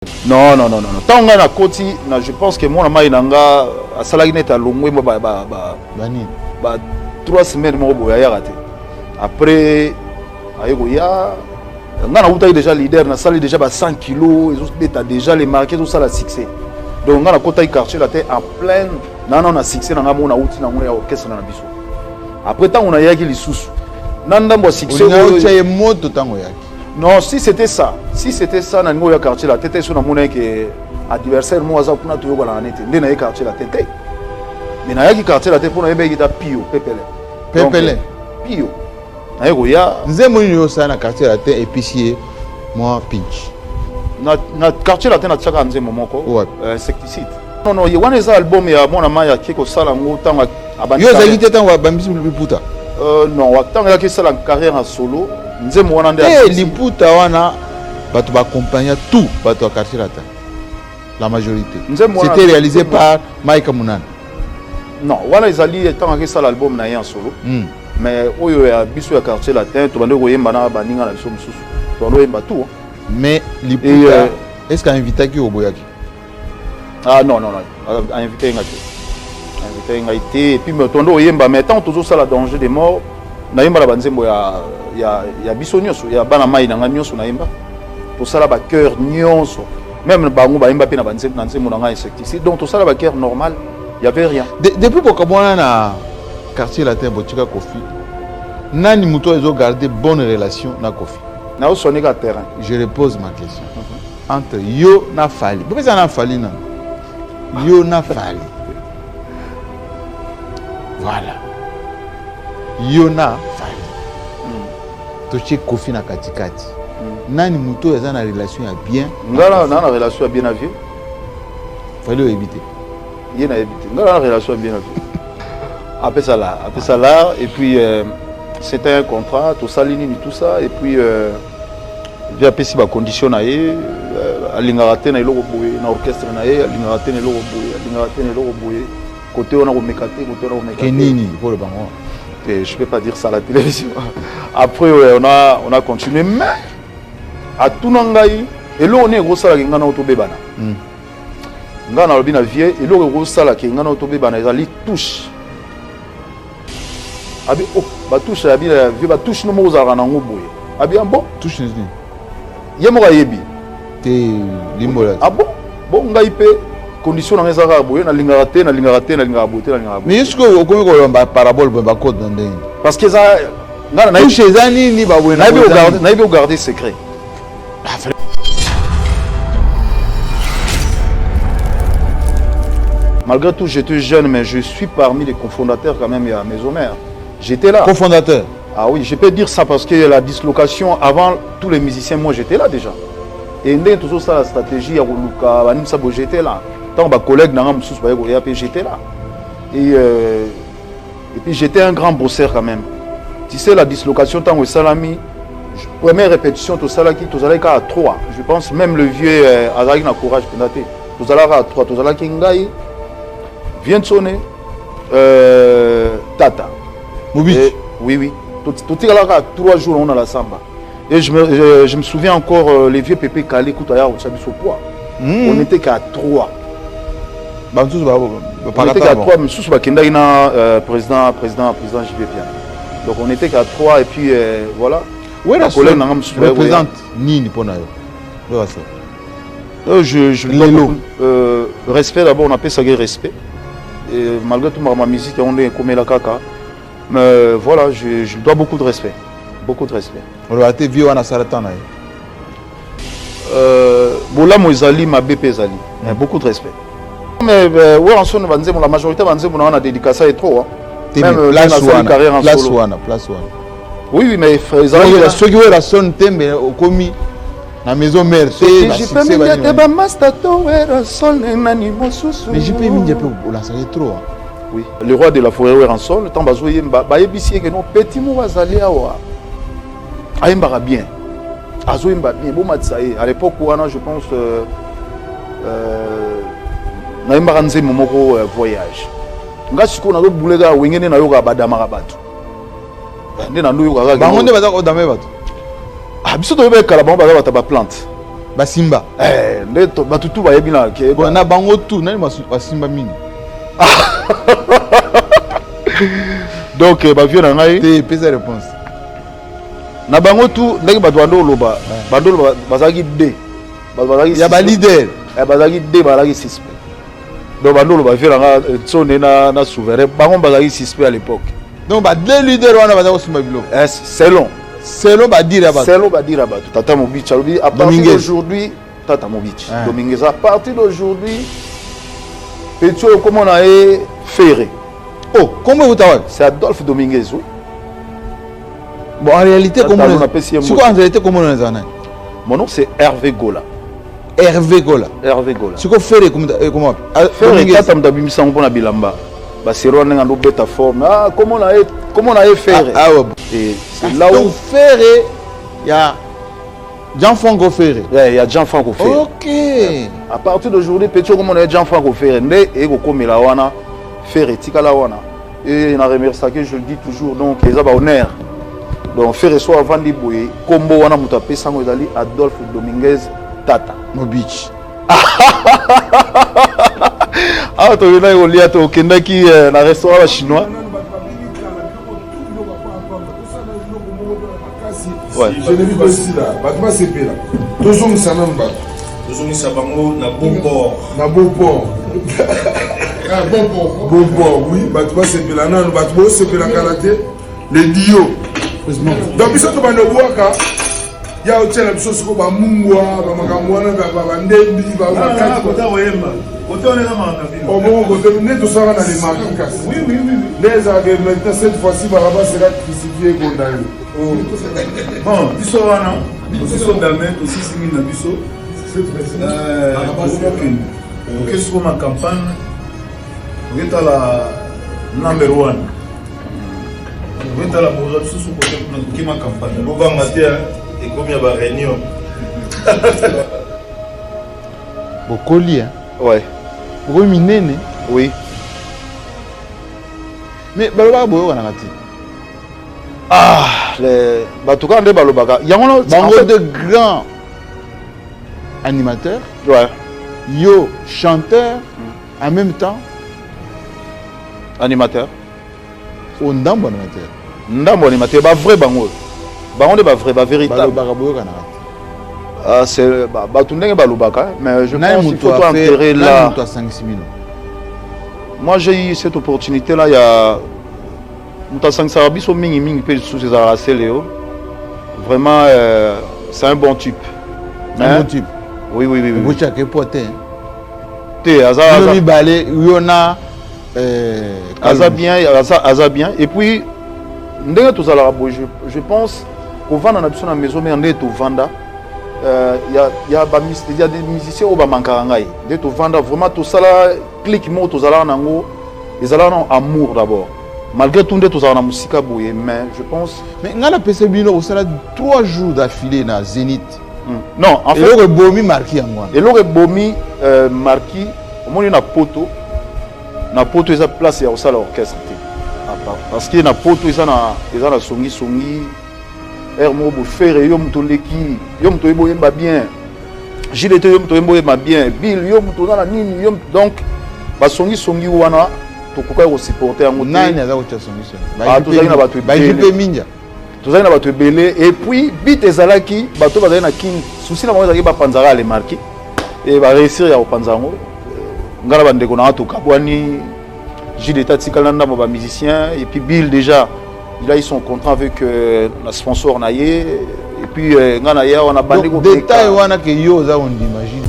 Non. Tant qu'on a côté, je pense que moi, à Salagnet, à Longwe, 3 semaines, après, on a déjà leader, on a déjà 100 kilos, et on a déjà les marqués, tout ça, la succès. Donc, on a côté quartier, la tête en pleine, on a succès, on a orchestre, on a biso. Après, tant on a yaki les sous. On a succès. Non, si c'était ça, dans le quartier, la tête, sur le que adversaire, moi, ça, pour nous, la tête, dans le quartier, la tête. Mais dans le quartier, la tête, pour nous, il y a Pio, Pépele. Pio. Nous avons ça dans le quartier, la tête, épicier, moi, pinch. Dans le quartier, la tête, on a un moment, insecticide. Non, il y a un album, il y a un album qui est ça, il y a un album, non, tant que ça la carrière en solo, nous avons Liputa wana bato ba accompagner tout bato à quartier latin. La majorité. C'était réalisé par Mike Mounan. Non, wana ezali tant que ça l'album na en solo. Mais oyo ya biso ya quartier latin, to bande koyemba na baninga na biso mususu. To bande koyemba tout. Mais Liputa est-ce qu'a invité qui au Boyaki? Ah non, invité ngati. Et puis me tondo yemba mais tant toujours ça la danger des morts na yemba la banzembo ya bisonyoso ya bana mai na nganyoso na yemba tout ça là ba cœur nyonso même bango ba yemba pe na banzembo na nzembo na insecticide donc tout ça là ba cœur normal il y avait rien depuis pour comment na quartier latin botika Kofi nani muto ezo garder bonne relation na Kofi na au sonner à terrain je repose ma question entre yo na Fali pourquoi ça na Fali na yo na Fali. Voilà. Yona Fali. Toché Kofi na katikati. Nani muto eza na relation ya bien. Ngala na relation ya bien à vie. Fallait éviter. Yena éviter. Ngala na relation bien à vie. Après ça là et puis c'était un contrat, tout ça ligne tout ça et puis via pesi ba condition na ye alingara te na eloko boye na orchestre na ye alingara te na eloko boye. Côté on a remécaté, côté on a remécaté. Kenini pour le bango. Je peux pas dire ça à la télévision. Après on a continué mais à tout nangai et là on est gros sala ngana otobebana. Ngana lobi na vie et là gros sala ki ngana otobebana ezali touche. Abi oh ba touche abi la vie ba touche no mo zara na ngoboye. Abi bon touche ni. Yemo ga yebi. Te limbola. Ah bon ngai pe condition na ngeza boye na lingara te na bote. Mais est-ce que vous connaissez ko parabole ba code ndenge parce que ça ngana na chez ani ni ba boye na ibe garder secret. Malgré tout, j'étais jeune, mais je suis parmi les cofondateurs quand même à Maison Mère. J'étais là. Cofondateur? Ah oui, je peux dire ça parce que la dislocation, avant tous les musiciens, moi j'étais là déjà. Et toujours ça, la stratégie, j'étais là. Tant que mes collègues, j'étais là. Et puis j'étais un grand bosseur quand même. Tu sais, la dislocation, tant que Salami, première répétition, tout ça là, tout ça à 3. Je pense même le vieux Azari n'a courage pour noter. Tout ça là à 3, tout ça là qui vient de sonner. Tata. Oui. Tout est là à 3 jours, on a la samba. Et je me souviens encore, les vieux pépés calés, Koutaya, on s'habille au poids. On n'était qu'à 3. On était qu'à 3, mais sous le président JP Pian. Donc on était qu'à 3 et puis voilà. Oui, la collègue représente Nini Ponayo. Respect d'abord, on appelle ça respect. Et malgré tout, ma musique, on est comme la caca. Mais voilà, je dois beaucoup de respect. Beaucoup de respect. On a été vieux à Saratan. Bola Moïsali, ma BP Zali. Beaucoup de respect. Mais la majorité on a dédicacé et trop. Même la carrière en solo. Oui, mais ceux qui ont la sonne, mais au commis. La maison mère, c'est mais j'ai pas mis trop. Oui, le roi de la forêt est en sol, le temps bazoye que non petit mot bazali awa. Aimba bien. Azoimba bien, bon matsaye. À l'époque où je pense naimba kanze momoko voyage. Ngasiko na do bulega wengene na yoga badama bato. Ndé na ndoyo kaka. Bangonde baza ko dame bato. Ah biso to yeba kala bango baza bata ba plante. Basimba. Ndeto batutu ba yebina ke. Bon na bango tout nani basimba mini. Donc ba vieux na ngai. Te pesa réponse. Na bango tout ndenge bato bando loba. Bando loba bazaki D. Bazaki ya ba leader. Bazaki D bazaki suspect. Donc bando loba vieux na nga tsone na souverain. Bango bazaki suspect à l'époque. Donc ba deux leaders wana bazako simba bilo. Selon ba dire à Selon ba dire à Tata Mobic à partir d'aujourd'hui Tata Mobic. Dominguez à partir d'aujourd'hui Petio comment on a ferré. Oh, comment vous t'avez? C'est Adolphe Dominguez. Oui. Bon, en réalité, comment on appelle ça? En réalité, comment on appelle? Mon nom c'est Hervé Gola. Hervé Gola. Hervé Gola. Ce qu'on fait, comment? Ferré, quand on a mis ça en Bilamba. Bah, c'est Ronan en bêta forme. Ah, comment on a ferré? Ah, ouais. Et c'est là où. Ferré, il y a Jean-Franco Ferré. Ouais, il y a Jean-Franco Ferré. Ok. À partir d'aujourd'hui, Petio, comment on a Jean-Franco Ferré? Et comme la wana. Ferré, Tikala wana. Et on a remercié que je le dis toujours, donc les abats honneur. Donc Ferré soit avant de bouiller, combo wana mutapé sango ezali Adolphe Dominguez Tata Mobic. Ah, tu es là au lieu de Kendaki, na restaurant chinois. Ouais. Je n'ai vu pas ici là. Batma c'est là. Toujours ça même bat. Toujours ça bango na bon port. Na bon port. Ah bon port. Bon port, oui. Batma c'est là. Non, Batma c'est là karaté. Les dio. Donc ils sont dans le bois car il y a aussi la chose comme Mungwa, Makamwana, Ndebi, Bakati, Kota Wemba. Kota on est là maintenant. Au moment où on est tout ça dans les marques. Oui. Les arguments maintenant cette fois-ci Baraba sera crucifié et condamné. Bon, biso wana, biso d'amen aussi simi na biso. Qu'est-ce qu'on ma campagne? On est à la number 1. On est à la bourgeoisie sous côté qui ma campagne. On va mater et combien va réunion. Bokoli hein. Ouais. Bokoli minene. Oui. Mais baloba boyo wana kati. Ah, les Batouka de Balobaka. Il y a un de grands animateurs. Ouais. Yo, chanteur, en même temps. Animateur. Ou ndambo animateur. Ndambo animateur, bah vrai bango. Bango de bah vrai, bah véritable. Balobaka boyo kana kati. Ah, c'est Batundenge Balobaka, mais je pense qu'il faut enterrer là. Moi j'ai eu cette opportunité là, il y a vraiment, c'est un bon type. Un bon type. Oui. Vous avez poté. Bien. Et puis, je pense qu'au vent dans la maison, mais on est au Vanda. Il y a des musiciens au Bamankarangai. Dès au Vanda, vraiment tout ça là, clique moi, tout ça là, ils ont amour d'abord. Malgré tout, nous avons musique à bouiller, mais je pense. Mais on a pensé que ça a 3 jours d'affilée dans Zénith. Non, en fait. Et l'autre bomi marqué en moi. Et l'autre bomi marqué, au moins il y a un poteau. Na poto ils ont placé au salle orchestre. Parce qu'il y a un poteau, ils ont la songi. Hermo Boufer, Yom Toleki, Yom Toyebo Yemba bien. Gilles Yom Toyebo Yemba bien. Bill Yom Tolana Nini Yom. Donc, songi wana. Pourquoi on supporter en montagne? Nani aza kocha solution. Ba tout ça na batu belé. Tout ça na batu belé et puis bit ezalaki bato bazali na king souci na bazali ba panzara les marquer et ba réussir ya panzango. Ngala bandeko na to kabwani Gilles Tatikala na ba musicien et puis Bill déjà il a eu son contrat avec la sponsor naie et puis ngana ya on a bandé ko détail wana que yo za on imagine.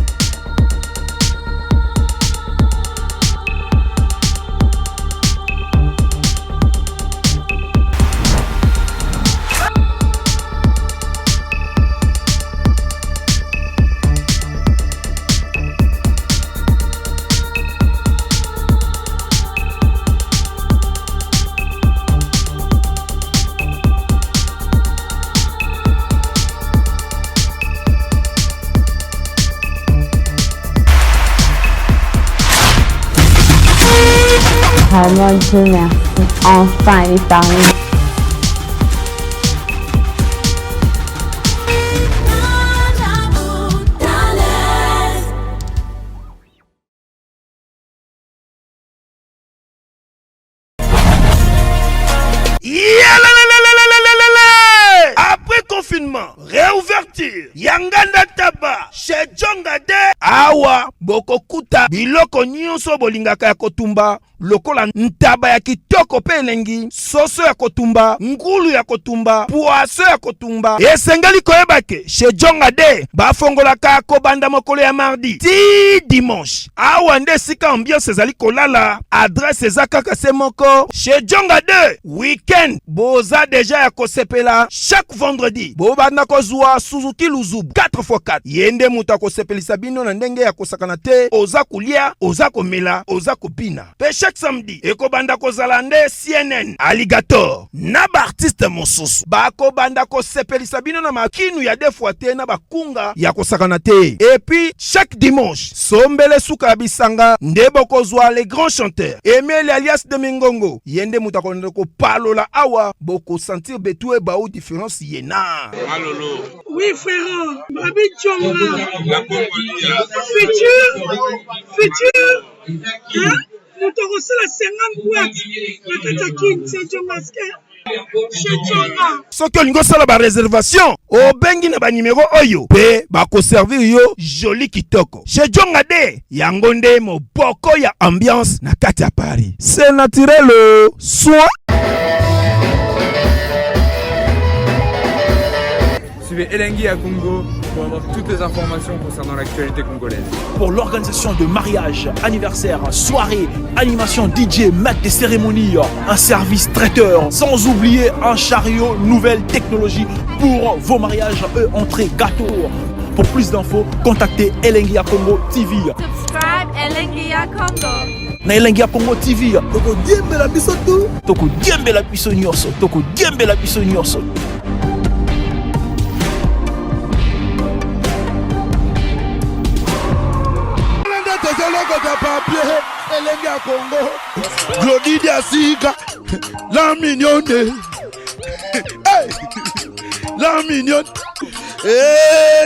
Vraiment Dieu merci. Enfin, il est parmi nous. Après confinement, réouverture, Yanganda Taba, chez Djongade, Awa, Bokokuta, Biloko Nyonso Bolingaka ya Kotumba, lokola ntaba ya kitoko pe elengi, soso ya kotumba, ngulu ya kotumba, poaso ya kotumba. Esengeli koyebake, chez Djongade, bafongolaka kobanda mokolo ya mardi, ti dimanche. Awa nde sika ambiance ezali kolala, adresse ezaka se moko, chez Djongade, weekend, boza deja ya kosepela, chaque vendredi, bobanda kozwa Suzuki Luzub 4x4. Yende muta kosepelisa bino na ndenge ya kosakana te, oza kulia, oza komela, oza kopina. Pe chaque samedi, ekobanda kozala nde CNN, Alligator, na ba artiste mosusu. Bako banda kosepelisa bino na makinu ya defwa te na bakunga ya kosakana te. Et puis, chaque dimanche, sombele suka bisanga, nde bokozwa les grands chanteurs. Emile alias de Mingongo, yende muta ko palola awa, boko sentir betue baou différence yena. Malolo. Oui, frère. Babi Tchonga. La Congolia. Futur. Hein? Nous t'aurons la 50 boîtes. La Katakin, c'est Tchongaske. Chez Tchonga. Soki olingo sala ba réservation, o bengi na ba numéro oyo. Pe ba ko servir yo joli kitoko. Chez Djongade, yango nde moboko ya ambiance na kati ya Paris. C'est naturel, soin. Suivez Elengi à Congo pour avoir toutes les informations concernant l'actualité congolaise. Pour l'organisation de mariage, anniversaire, soirée, animation DJ, maître des cérémonies, un service traiteur, sans oublier un chariot nouvelle technologie pour vos mariages, entrée, gâteau. Pour plus d'infos, contactez Elengi à Congo TV. Subscribe Elengi à Congo. Na Elengi à Congo TV. Toko diembe la biso tu. Toko diembe la biso nyonso. Toko diembe la biso nyonso. Elengi à Congo, Glody Asika, la mignonne, hey, la mignonne,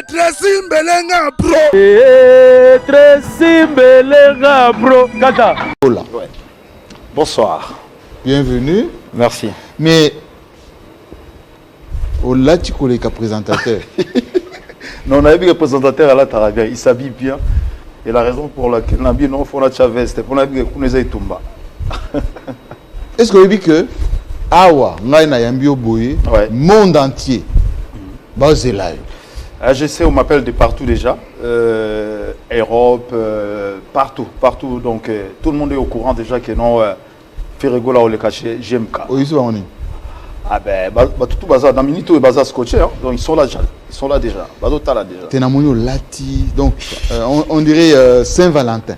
Tracy Mbelenga bro, Tracy Mbelenga bro, Kata. Hola. Ouais. Bonsoir. Bienvenue. Merci. Mais Ola Tikoleka présentateur. Non, on a vu le présentateur à la Tarabia, il s'habille bien. Et la raison pour laquelle on a bien non Fona Chavez, c'est pour la vie qu'on est Tumba. Est-ce que vous dites que Awa, Ngaina Yambio Boye, monde entier, Bazelaï. Je sais, on m'appelle de partout déjà, Europe, partout. Donc tout le monde est au courant déjà que non, Ferregola ou le caché, GMK. Oui, c'est bon. Ah ben, tout bazar, dans Minito et bazar scotché, donc ils sont là déjà. Bazota là déjà. Tenamoyo Lati, donc on dirait Saint-Valentin.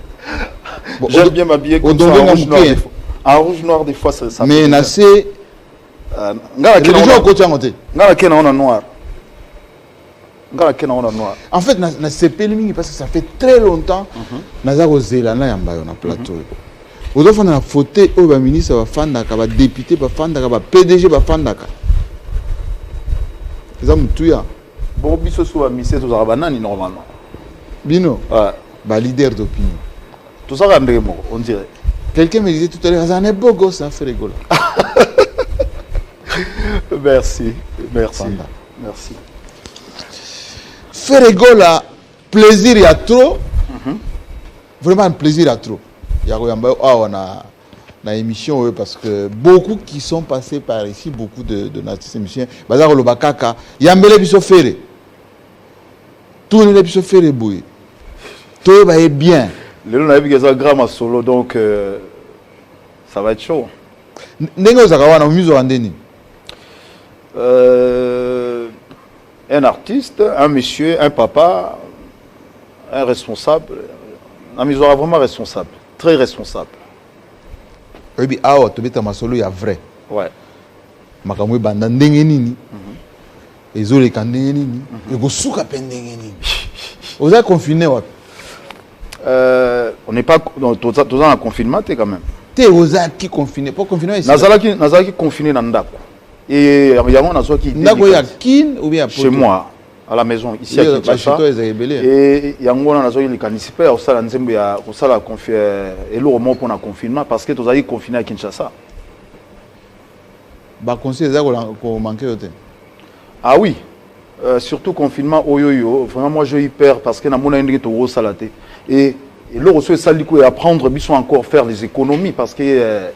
Bon, j'aime bien m'habiller comme ça, en rouge noir des fois ça. Mais nassé, en fait, c'est pénible parce que ça fait très longtemps que nous avons un plateau. Vous avez fait un fauteuil au ministre, un député, un PDG, c'est ça. Bon, biso soit ministre aux Arabanani normalement. Bino, leader d'opinion. Tout ça, on dirait. Quelqu'un me disait tout à l'heure, c'est un beau gosse, ça fait rigoler. Merci. Faire rigoler, plaisir, il y a trop. Vraiment un plaisir à trop. Il y a une émission parce que beaucoup qui sont passés par ici, beaucoup de notre émission, Bazar Lobakaka, il y a un bel épisode ferré. Tout le épisode ferré bouillé. Tout va être bien. Le on a vu que ça gramme à solo, donc ça va être chaud. N'engo Zakawa na musique andeni. Un artiste, un monsieur, un papa, un responsable. Un musique vraiment responsable. Très responsable. Oui, mais ah, tu bêta masolo ya vrai. Ouais. Makamwe banda ndenge nini. Ezole kandenge nini. Ego suka pendenge nini. Vous êtes confiné wapi? On n'est pas tous en confinement quand même. T'es aux qui confiné, pas confiné ici. Nazalaki confiné dans Ndako. Et Yango Nazaki. Ndako ya kin ou bien chez moi. À la maison, ici à Kinshasa. Et Yango Nazaki les caniciper au sala nzembo ya au sala confiné et le moment pour un confinement parce que tous allez confiné à Kinshasa. ba conseil ça ko manquer autant. Ah oui. Surtout confinement oyoyo, vraiment moi j'ai eu peur parce que na mona ndenge to salaté et le reçu saliko et apprendre biso encore faire les économies parce que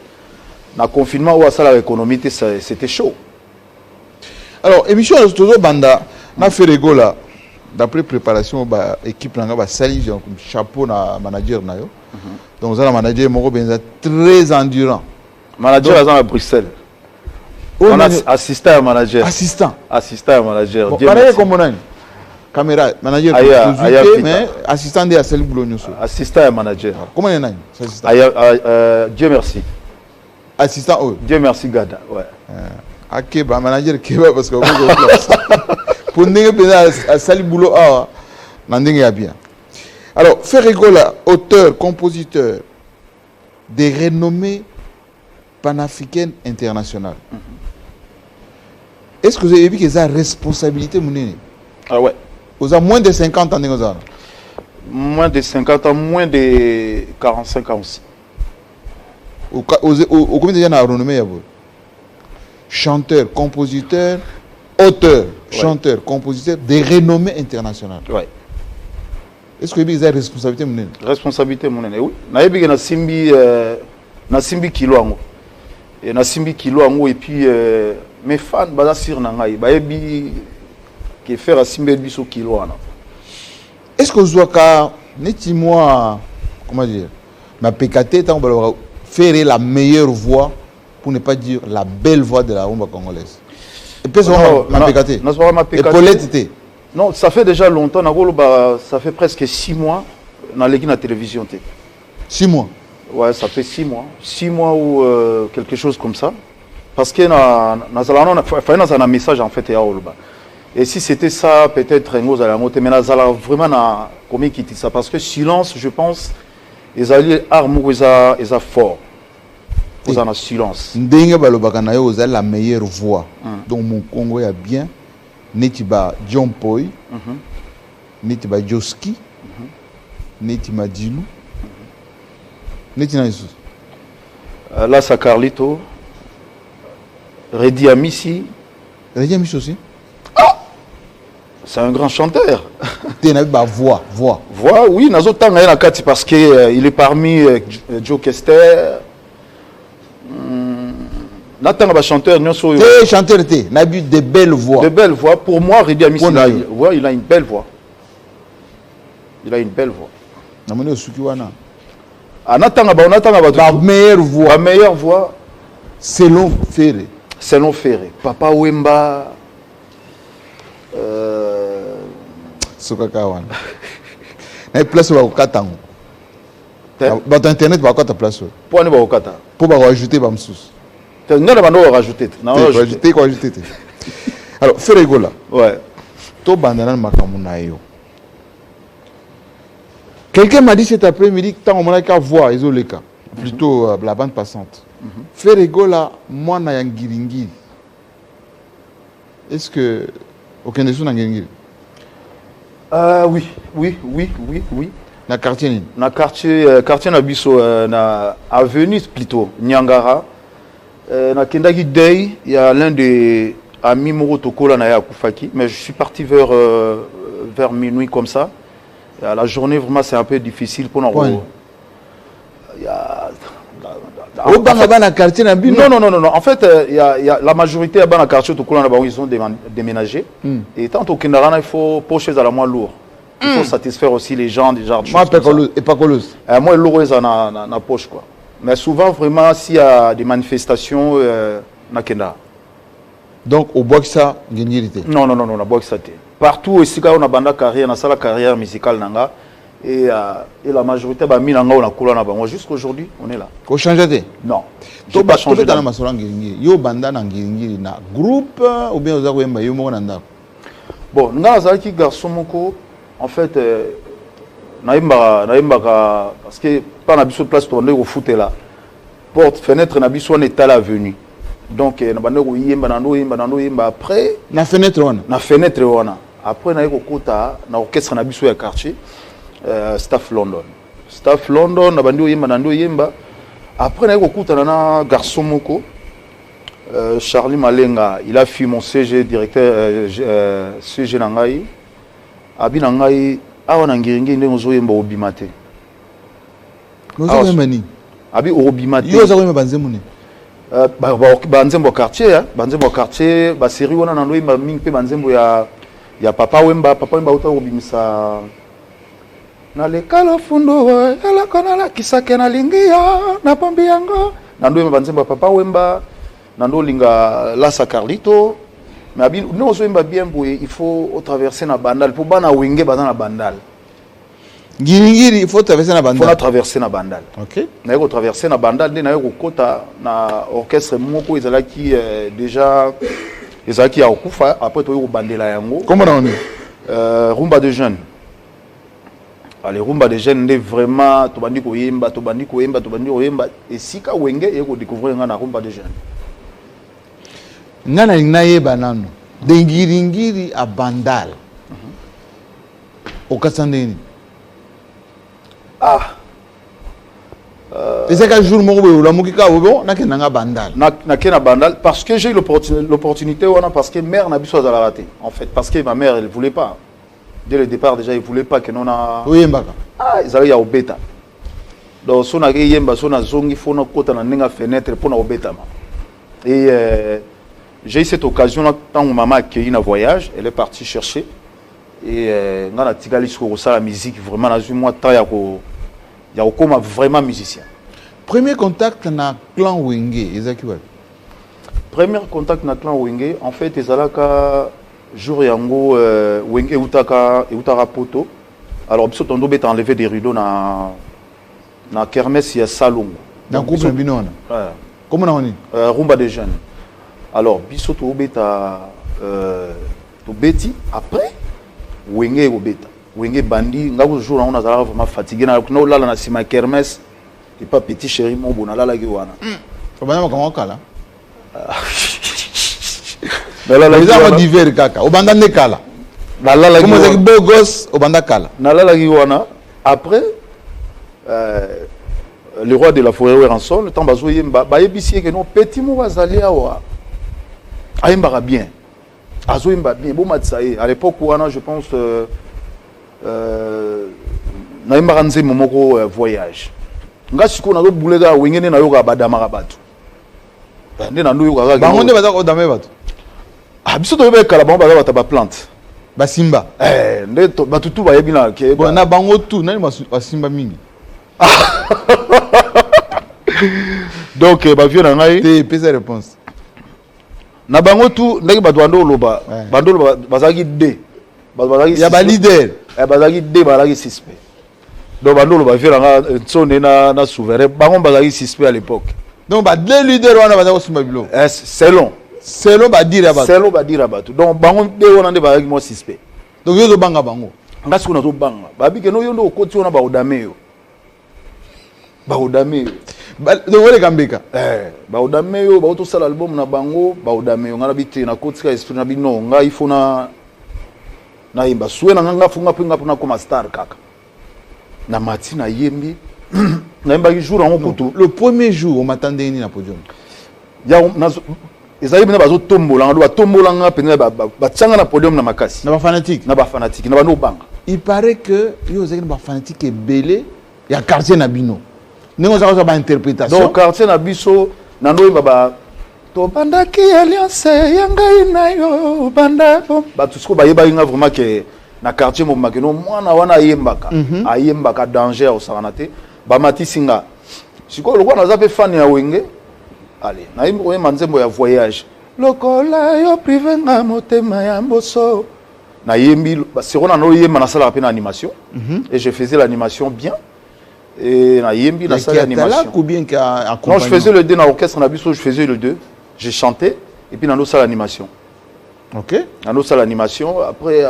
na confinement ou à ça l'économie c'était chaud. Alors émission toujours banda na fait rigola d'après préparation ba équipe nanga ba sali comme chapeau na manager na yo. Donc ça la manager moko benza très endurant. Manager à Bruxelles. On a assistant à manager. Assistant à manager. Bon, pareil comme on a caméra manager mais assistant de Assel Boulognoso. Assistant à manager. Comment on a assistant? Dieu merci. Assistant oh. Dieu merci Gada. Ouais. OK ba manager Keba parce que pour ndenge pena Assel Boulot ah ndenge ya bien. Alors Ferregola, auteur, compositeur des renommées panafricaines internationales. Est-ce que vous avez vu que ça a responsabilité mounene? Ah ouais. Vous avez moins de 50 ans de moins de 50 ans, moins de 45 ans aussi. Au combien de gens a renommé chanteur, compositeur, auteur, chanteur, compositeur des renommées internationales. Ouais. Est-ce que vous avez vu que ça a responsabilité mounene? Responsabilité mounene, oui. Na yebi na simbi kilo ango. Et na simbi kilo ango et puis mes fans baza sur nangai bayebi que faire à simbi biso kilo ana. Est-ce que vous avez neti moi comment dire ma PKT tant faire la meilleure voix pour ne pas dire la belle voix de la rumba congolaise. Et puis ma PKT. Et Paulette. Non, ça fait déjà longtemps ça fait presque 6 mois dans la télévision. 6 mois. Ouais, ça fait 6 mois. 6 mois ou quelque chose comme ça. Parce que dans un message en fait. Et si c'était ça, peut-être nous allons monter. Mais vraiment, comment quitter ça? Parce que silence, je pense, ils allaient armes, ils ont fort. Ils ont silence. Ndenge balobaka na yo oza la meilleure voix. Donc mon Congo est bien. Netiba John Poi, Netiba Joski, Netiba Dilou. Là, c'est Carlito. Redi Amissi. Redi Amissi aussi. Ah, c'est un grand chanteur. Voix. Voix, oui. Parce qu'il est parmi Joe Kester. Chanteur, chanteur, de belles voix. De belles voix. Pour moi, Redi Amissi, il a une belle voix. Il a une belle voix. La meilleure voix. La meilleure voix. Selon Ferré. Selon Ferré. Papa Wemba. Sokakawana. Na place wa Katango. Ba internet ba kota place. Pour ne ba okata. Pour ba rajouter ba msous. Non, on rajouter. Non, rajouter. Alors Ferré Gola. Ouais. To bandana makamuna yo. Quelqu'un m'a dit cet après-midi que tant on a qu'à voir les cas. Plutôt la bande passante. Ferré Gola, moi na yangiringiri. Est-ce que aucun de ceux n'a yangiringiri? Oui. Na quartier ni? Na quartier na biso na avenue plutôt Nyangara. Na Kendagi Day, il y a l'un des amis Moro Tokola na Yakufaki, mais je suis parti vers minuit comme ça. La journée vraiment c'est un peu difficile pour nous. Non. En fait, il y a la majorité à la quartier Tokola ils ont déménagé. Et tant au Kendarana, il faut pocher à la moins lourd. Il faut satisfaire aussi les gens des genres de choses. Et pas colosse. Moi, lourd est na poche quoi. Mais souvent vraiment s'il y a des manifestations na Kenda. Donc au Boxa, non, na Boxa. Partout aussi quand on a banda carrière, on a la carrière musicale nanga et la majorité ba mi nanga on a coulé na bango jusqu'aujourd'hui on est là. Ko changer? Non. To pas changer dans la masola ngiringi. Yo banda na ngiringi na groupe ou bien oza ko yemba yo mo na ndako. Bon, nga azaki garçon moko en fait naimba parce que pas na biso place tourner au foot là. Porte fenêtre na biso on est à l'avenue. Donc na banda ko yemba na après na fenêtre wana. Après na ekokota na orchestre na biso ya quartier Staff London na bandi yemba na ndo yemba. Après na ekokota na garçon moko Charlie Malenga, il a fui mon CG directeur CG Nangai. Abi Nangai, awa nangiringi ndenge ozoyemba obimate. Ozoyemba ni? Abi obimate. Yo ozoyemba banzembo ni? Banzembo quartier, banzembo quartier, ba série wana nandoyemba mingi pe banzembo ya Papa Wemba uta obimisa. Na lekalo fundo ala kanala kisake na lingia na pombi yango. Nandoyemba banzembo Papa Wemba. Nando linga Lassa Carlito, mais abi nous sommes bien boué, il faut traverser na bandal pour bana wenge bazana na bandal. Ngiri il faut traverser na bandal. Faut traverser na bandal. OK. Na yoko traverser na bandal na yoko kota na orchestre moko ezala ki déjà ezala ki akufa après to yoko bandela yango. Comment on est? Rumba de jeunes. Allez, rumba de jeunes est vraiment to bandi ko yemba et sika wenge yeko découvrir na rumba de jeunes. Ngana naye banano dengiri a bandal okasandeni et c'est quel jour mon la mukika obo na kenanga bandal na kena bandal parce que j'ai eu l'opportunité parce que mère n'a biso à la rater en fait parce que ma mère elle voulait pas dès le départ déjà elle voulait pas que non a oyembaka ils allaient ya obeta donc sona ke yemba sona zongi fona kota na nenga fenêtre pour na obeta et j'ai eu cette occasion là quand maman a accueilli un voyage, elle est partie chercher et on a tiré la musique vraiment dans un mois de temps il y a comme vraiment musicien. Premier contact na clan Wenge, exactement. Premier contact na clan Wenge, en fait ezalaka jour yango Wenge utaka poto. Alors biso tondo bet enlever des rideaux na kermesse ya Salongo. Dans groupe binona. Comment on dit? Rumba des jeunes. Alors, biso to beta to beti après wenge go beta. Wenge bandi ngako jour on a vraiment fatigué na ko lala na sima kermesse et pas petit chéri mon bon lala ki wana. Obana ko kala. Lala ki wana diver kaka. Obanda ne kala. Lala ki wana. Comme beau gosse obanda kala. Lala ki wana après le roi de la forêt rançon le temps bazo yemba ba yebisi que non petit mo bazali awa. Aïmbara bien. Azoimba bien. Bon matsaï. À l'époque où je pense naïmbara nze momoko voyage. Nga siko na do boulega wengene na yoga badamara batu. Nde na ndo yoga ga. Bangonde baza ko dame batu. Ah biso to yoba kala bango baza ba plante. Ba simba. Nde to batutu ba yebi na ke. Bon na bango tout nani ba simba mingi. Donc ba vieux na ngai. Te pesa réponse. Na bango tu ndenge badwando loba bandolo bazaki D bazaki ya ba leader bazaki D bazaki suspect donc bandolo ba vela nga tsone na souverain bango bazaki suspect à l'époque donc ba deux leaders wana bazako simba bilo selon ba dire abatu donc bango de wana nde bazaki mo suspect donc yo zo banga bango ngasi kuna zo banga babike no yo ndo okoti wana ba odameo donc ole kambeka baodameyo baoto sala album na bango baodameyo ngana biti na kotika esprit na bino nga ifona na imba suwe na nga funga pinga pona comme star kaka na mati na yembi na imba ki jour en kutu le premier jour on m'attendait ni na podium ya na ezali bina bazo tombola nga do tombola nga pena ba tsanga na podium na makasi na ba fanatique na bano banga il paraît que yo zaki ba fanatique belé ya quartier na bino. Nous avons une interprétation. Donc, quartier na biso, nando baba, to banda ki alliance, yanga inayo banda. Bah tout ce que baye baye vraiment que na quartier mo makeno mwana wana yembaka, ayembaka danger au saranate. Ba mati singa. Siko lokwa na zape fan ya wenge. Allez, na yimbo manzembo ya voyage. Lokola yo privé nga motema ya mboso. Na yembi, siko na no yemba na sala pe na animation. Et je faisais l'animation bien. Et na yembi la salle d'animation. Non, je faisais le 2 dans l'orchestre na biso, je faisais le 2. J'ai chanté et puis dans nos salles d'animation. OK. Dans nos salles d'animation après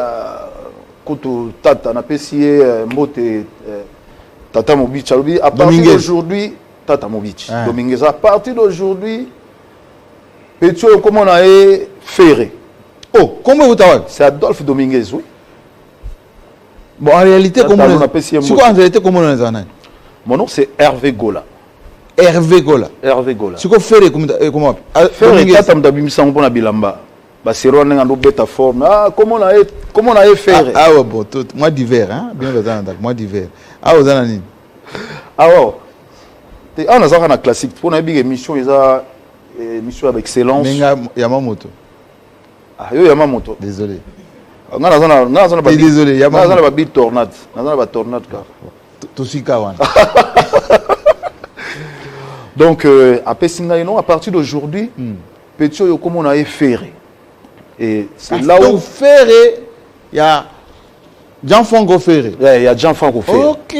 koto tata na pesié mbote tata Mobichi à partir d'aujourd'hui tata Mobichi. Dominguez à partir d'aujourd'hui petit comment on a ferré. Oh, comment vous t'avez? C'est Adolphe Dominguez, oui. Bon, en réalité, comment on a? Mon nom c'est Hervé Gola. Hervé Gola. Hervé Gola. Si vous faites comment faire tata mtabimisa ngona bilamba. Ba sero nga ndo beta forme. Ah comment on a fait? Ah ouais bon tout moi d'hiver hein bien besoin moi d'hiver. Ah vous en nini? Ah ouais. Te on a ça na classique. Pour na big émission eza émission avec excellence. Menga Yamamoto. Ah yo Yamamoto. Désolé. Désolé, il y a pas de tornade. Tornade. Donc, à partir d'aujourd'hui, petit comme on a ferré. Et c'est là où. Ferré, il y a Jean-Franco Ferré. Il y a Jean-Franco Ferré. Ok.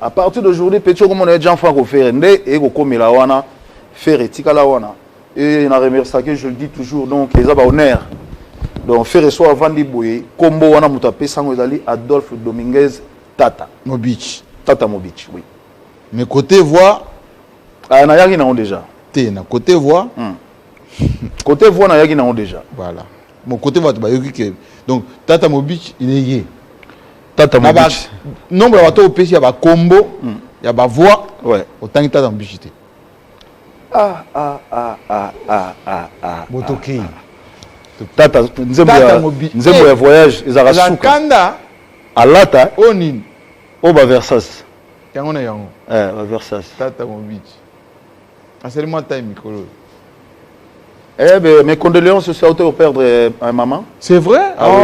À partir d'aujourd'hui, petit comme on a Jean-Franco Ferré. Et comme il a Ferré, Tikalawana. Et on a remercié que je le dis toujours, donc, les honneur. Donc, faire soit avant de bouiller, combo wana mutape sango ezali Adolphe Dominguez Tata Mobich. Tata Mobich, oui. Mais côté voix, ah na yaki na déjà. Té na côté voix. Côté voix na yaki na déjà. Voilà. Mon côté voix ba yoki que donc Tata Mobich il est yé. Tata Mobich. Nombre de bateau pesi ya ba combo, ya ba voix. Ouais. Autant que Tata Mobich té. Motoki. Tata nzembo ya voyage ezaka suka kanda alata onin oba Versace yango na yango ba Versace Tata Mobich asellement taille micro mes condoléances aussi à perdre un maman. C'est vrai? Ah oui.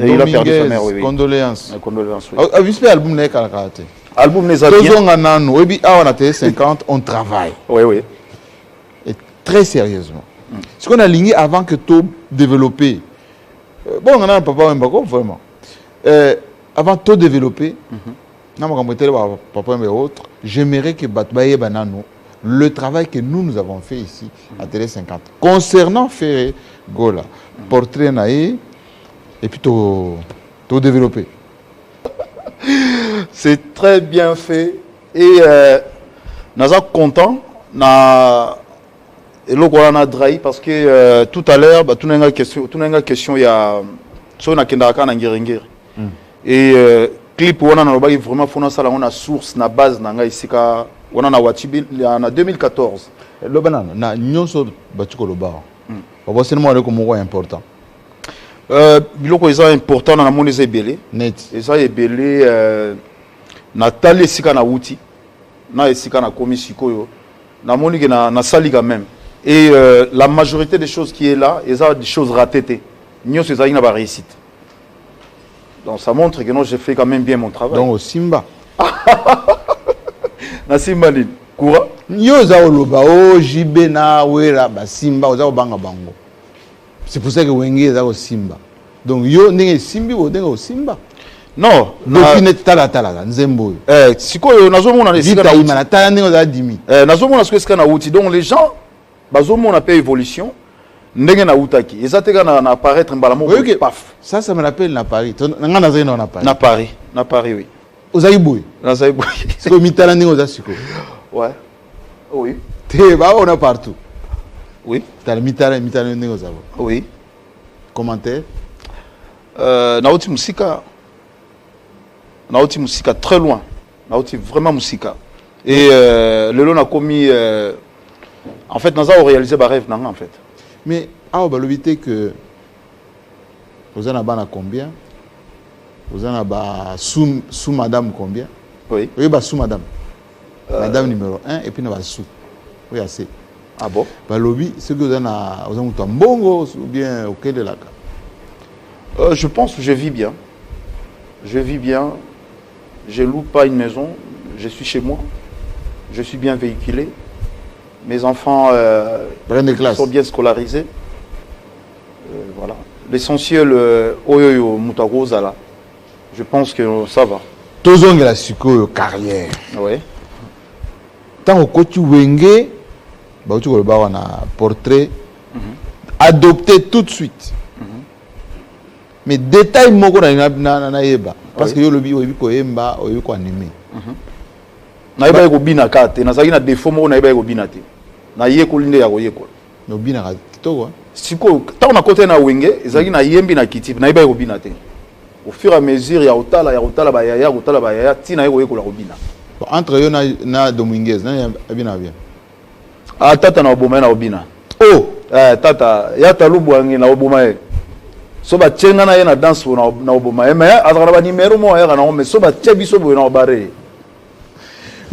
Il a perdu sa mère, oui. Condoléances. Mes condoléances, oui. J'espère album n'est qu'à la album n'est pas bien. On a été 50, on travaille. Oui, oui. Et très sérieusement. Ce qu'on a ligné avant que tout développer. Bon, on a un papa un baco, vraiment. Avant tout développer, j'aimerais que Batbaye Banano, le travail que nous avons fait ici à Télé 50, concernant Ferré Gola, portrait naïe, et puis tout développer. C'est très bien fait. Et nous sommes contents. Et là, on a drahi parce que tout à l'heure, tout n'a une question, il y a et clip on a vraiment on a source na base na ici on a Watibil en 2014. Le banana na nyonso batiko lo ba. Ba seulement le comme important. Biloko est important na mon ezebele. Net. Eza ebele na tali sika na wuti. Na esika na komisiko na moni na sali quand même. Et la majorité des choses qui est là, ils ont des choses ratées. Nous, c'est ça, il n'a pas réussite. Donc ça montre que non, j'ai fait quand même bien mon travail. Donc au Simba. Na Simba ni Koura. Nous za oloba o jibe na wera ba Simba oza banga bango. C'est pour ça que Wenge za au Simba. Donc yo ndenge Simbi o ndenge au Simba. Non, depuis net tala nzembo. Sikoyo nazomona na sika na imana tala ndenge za dimi. Nazomona sika na wuti. Donc les gens bazomona pe évolution. Ndenge na utaki. Ezateka na apparaître mbalamo paf. Ça me rappelle na Paris. Nga na zena na Paris. Na Paris oui. Ozaïboui. Na Zaïboui. C'est comme mitala ndenge oza siko. Ouais. Oui. Te ba on a partout. Oui. T'as mitala ndenge oza. Oui. Commentaire. Nauti musika très loin. Nauti vraiment musika. Et le long a commis en fait nous avons réalisé un rêve en fait. Mais ah bah l'obité que vous en avez combien? Vous en avez sous madame combien? Oui. Oui bah sous madame. Madame numéro 1 et puis nous avons sous. Oui assez. Ah bon? Bah lobby ce que vous en avez un bongo ou bien au quai de la carte. Je pense que je vis bien. Je vis bien. Je loue pas une maison. Je suis chez moi. Je suis bien véhiculé. Mes enfants sont bien scolarisés. Voilà. L'essentiel, oyoyo mutagozala. Je pense que ça va. Tozong la suko carrière. Oui. Tant que tu wenge, bah tu vas avoir un portrait adopté tout de suite. Mais détail moko na yeba parce que yo lobi oyebi ko yemba oyebi ko animer. Na yeba ko bina kate na zaki na défaut moko na yeba ko bina te. Na yekoli nde ya ko yekola. No bina ka kitoko. Siko ta na côté na wenge ezaki na yembi na kiti na yeba ko bina te. Au fur et à mesure ya otala ba ya tina yeko yekola ko bina. Entre eux na Dominguez, na bien bien. Ah tata na oboma na obina. Oh, tata ya talubwangi na oboma e. So ba tchenga na ye na dance na oboma e mais azara ba numéro mo ya na mais so ba tchebiso bo na obare.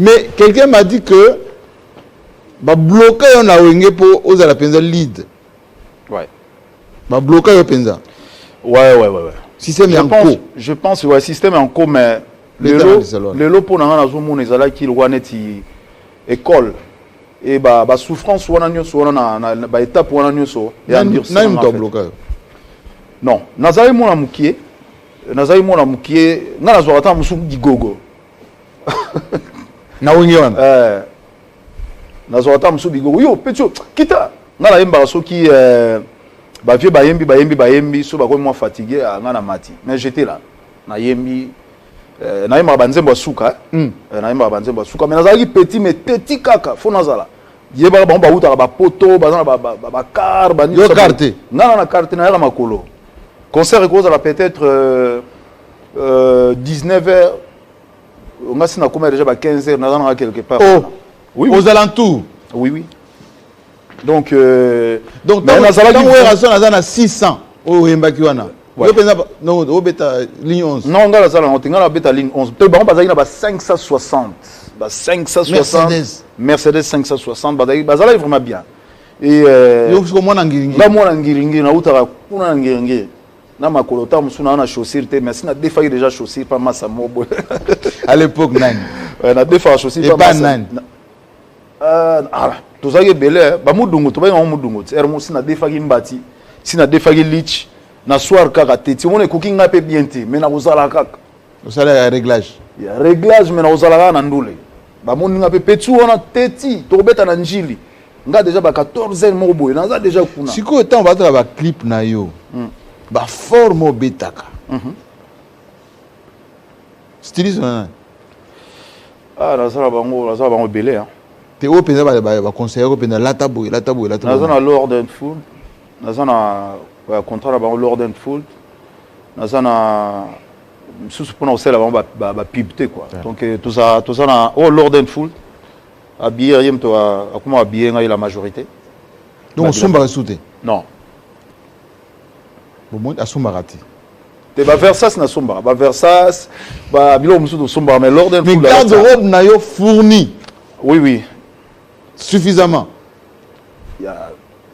mais quelqu'un m'a dit que ba bloquer on a wenge pour aux la penza lead. Ouais. Ba bloquer yo penza. Ouais. Système en co. Je pense ouais système en co mais le lot pour na zo mo ezala ki lo waneti école et ba souffrance wana nyoso wana na ba étape wana nyoso ya na mto bloquer. Non, nazali mo na mukie nga na zo ata musu gigogo. Na wenge wana. Nazo ata musu bigogo yo petio kita nga na yemba soki ba vieux bayembi so ba ko moi fatigué nga na mati mais j'étais là na yembi na yemba banzembo suka na yemba banzembo suka mais nazali petit mais petit kaka fo nazala yeba ba uta ba poto ba ba car ba ni yo carte na carte na ya makolo concert cause la peut-être 19h on a sina comme déjà ba 15h na quelque part. Oh oui, aux alentours. Oui. Donc donc mais nazala ki raison na 600 o yembaki wana. Yo penza non o beta ligne 11. Non ngala sala on tinga na beta ligne 11. Te ba bazali na ba 560. Ba 560 Mercedes 560 bazali vraiment bien. Et yo ko mona ngiringi. Ba mona ngiringi na utaka kuna ngiringi. Na makolota musuna na chaussure te mais sina défailli déjà chaussure pas massa mobo. À l'époque nani. Na défailli chaussure pas nani. Tozaki belé ba mudungu to ba mudungu er mo sina défailli mbati sina défailli lich na soir kaka teti on cooking nga pe bien te mais na kozala kaka osala réglage ya réglage mais na kozala na ndule ba moni nga pe petu ona teti to beta na njili nga déjà ba 14 mo boy na za déjà kuna siko temps ba tra ba clip na yo ba forme betaka styliste na na za bango belé hein te o penza ba conseiller ko penza la tabo na za Lord and Food na za na contrat ba Lord and Food na za na sous pour nous là ba pibté quoi donc tout ça na Lord and Food habillé yem to comment habillé la majorité donc somba souté non bon a somba raté te ba Versace na somba ba Versace ba bilo musu to somba mais Lord and Food mais garde-robe na yo fourni oui suffisamment.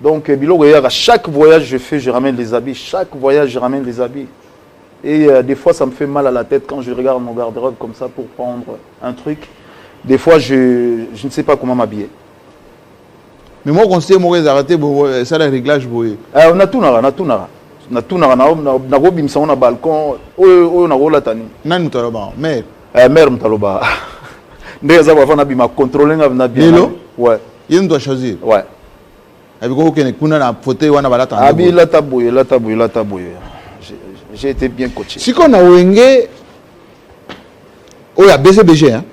Donc, à chaque voyage je fais, je ramène les habits. Chaque voyage, je ramène les habits. Et des fois, ça me fait mal à la tête quand je regarde mon garde-robe comme ça pour prendre un truc. Des fois, je ne sais pas comment m'habiller. Mais moi, quand c'est mauvais arrêté, ça le réglage. On a tout nara. Na robi on a balcon. On a rola tani. Nan mutaloba, mère. Mère mutaloba. Ndé ça va faire na contrôler na bien. Ouais. Il doit choisir. Ouais. J'ai été bien coaché. Si on a wenge, oh il y a BCBG hein.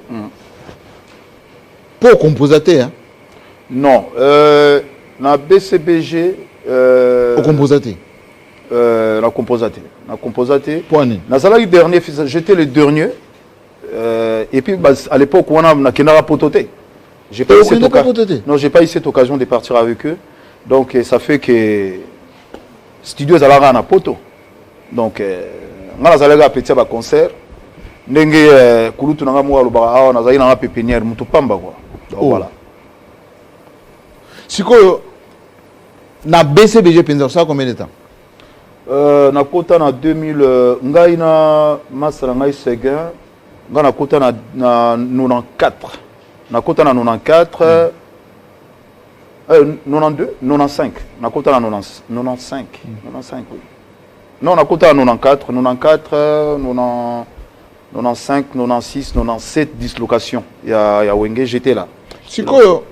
Pour composateur hein. Non, na BCBG au composateur. La composateur. Point. Na salari dernier, j'étais le dernier. Et puis à l'époque on a kenara pototé. J'ai pas eu cette occasion de partir avec eux. Donc ça fait que studio Zalara na poto. Donc ngala zalega petit ba concert. Ndenge kulutu nanga mo aloba na zali na pépinière mutu pamba quoi. Donc voilà. Siko na BCBG penza ça combien de temps? Na kota na 2000 ngai na masala ngai sega ngana kota na 94. Na kota na 94 92 95 na kota na 95 oui. Non na kota na 94 95 96 97 dislocation ya wenge j'étais là. Sikoyo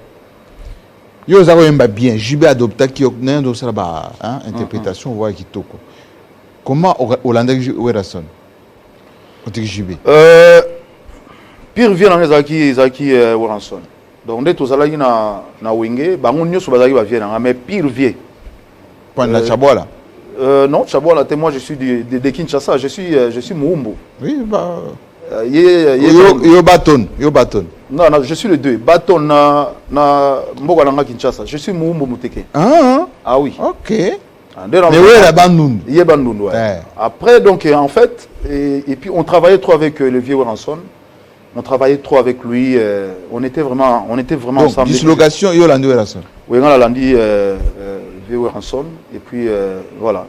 yo zako yemba bien Jibé adopta ki nendo sala ba interprétation voix kitoko. Comment Hollande Werasson Otik Jibé pire vient dans les Zaki Werasson. Donc dès tout ça là na wenge bango nyoso bazaki ba vient mais pire vie. Pendant Chabola. Non, Chabola, moi je suis de Kinshasa, je suis Moumbo. Oui, bah Yo Baton. Non, je suis le 2. Baton na Mbogalanga Kinshasa. Je suis Moumbo Mouteke. Ah oui. Ok. Mais ouais, la Bandoun. Ouais. Après, donc, en fait, et puis on travaillait trop avec le vieux Ranson. On travaillait trop avec lui. On était vraiment donc, ensemble. Dislocation, yo Landi Ranson. Oui, on a Landi vieux Ranson. Et puis, voilà.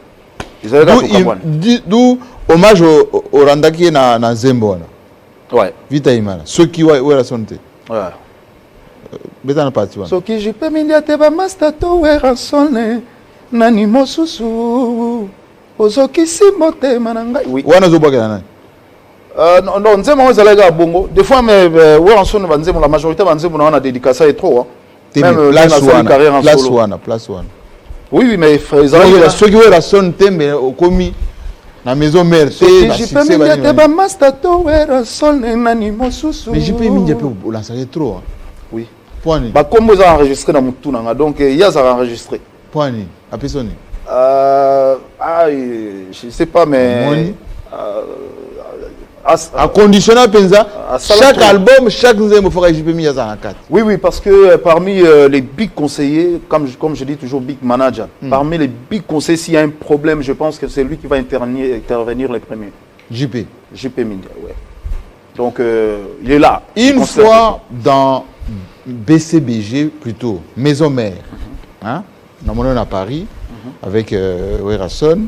D'où hommage au Randaki na Zembo. Ouais. Vita Imana. Ceux qui ouais Ranson. Ouais. Bétana parti. Ce qui je peux me dire, c'est que Mastato ouais Ranson. Nani mosusu ozoki simote mananga oui wana zobaka nani non nzema ozalaga bongo des fois mais ouais en son banzemo la majorité banzemo na dédicace est trop même la carrière en solo place one oui mais ceux qui la son tembe okomi na maison mère te na succès ba te ba mastato ouais son nani mosusu mais je peux minja pe lancer trop oui point ba kombo za enregistrer na mutu nanga donc ya za enregistrer point à personne je sais pas mais à conditionner penza chaque album chaque nzembo faut que je peux mis à 4 oui parce que parmi les big conseillers comme je dis toujours big manager parmi les big conseillers s'il y a un problème je pense que c'est lui qui va intervenir les premiers JP Mindia ouais donc il est là une fois dans BCBG plutôt maison mère hein normalement à Paris avec Werason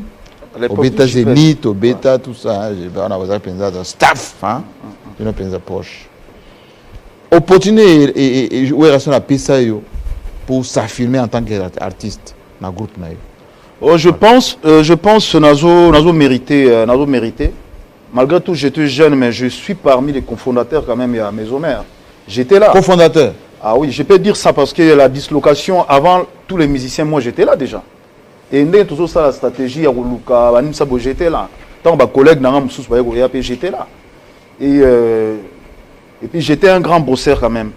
au Beta Zénith au Beta tout ça on a besoin de staff hein on a besoin de poche opportunité et Werason a payé ça pour s'affirmer en tant qu'artiste dans le groupe je pense nazo mérité malgré tout j'étais jeune mais je suis parmi les cofondateurs quand même à Maison Mère j'étais là cofondateur. Ah oui, je peux dire ça parce que la dislocation, avant tous les musiciens, moi j'étais là déjà. Et tout ça, la stratégie, j'étais là. Tant que mes collègues, j'étais là. Et puis j'étais un grand bosseur quand même.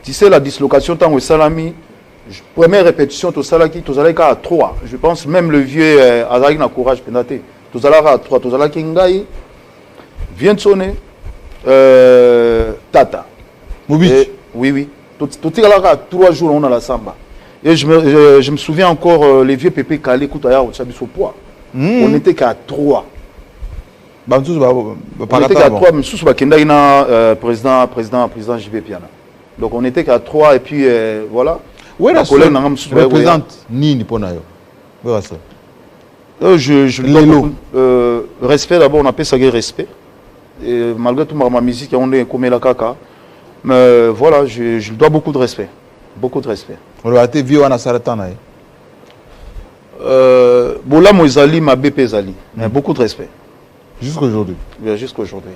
Tu sais, la dislocation, tant que Salami, première répétition, tout ça, tout ça, à 3. Je pense même le vieux Azari n'a courage, tout ça, à 3. Tout ça, Kingaï vient de sonner. Tata. Moubich. Oui. Tout est là, 3 jours, on a la samba. Et je me souviens encore, les vieux pépés calés, au poids. On n'était qu'à 3. On était qu'à 3, mais sous président JB Piana. Donc on était qu'à 3 et puis voilà. Oui, la représente Nini Ponayo. Je dois respect d'abord, on appelle ça respect. Et malgré tout, ma musique, on est comme la caca. Mais voilà, je dois beaucoup de respect. Beaucoup de respect. On a été vieux à Saratana. Bola Moizali, ma BP Zali. Mais beaucoup de respect. Jusqu'aujourd'hui. Jusqu'aujourd'hui.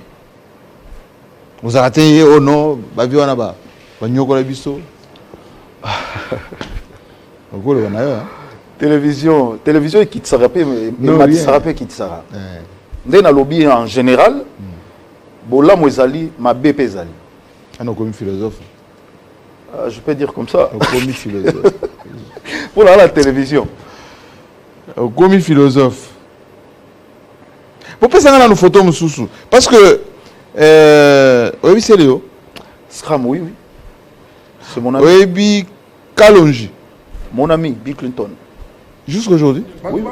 Vous avez raté au nom, Babi Wanaba. Banyoko la biso. Télévision qui te rappelle, mais qui te rappelle qui te rappelle. Dans le lobby en général, Bola Moizali, ma BP Zali. On a commis philosophe. Je peux dire comme ça. On a commis philosophe. Pour la télévision. On a commis philosophe. Pourquoi ça n'a pas nos photos Moussoussou? Parce que oui c'est Léo. Scram oui. C'est mon ami. Oui Kalonji. Mon ami Bill Clinton. Jusqu'aujourd'hui. Oui.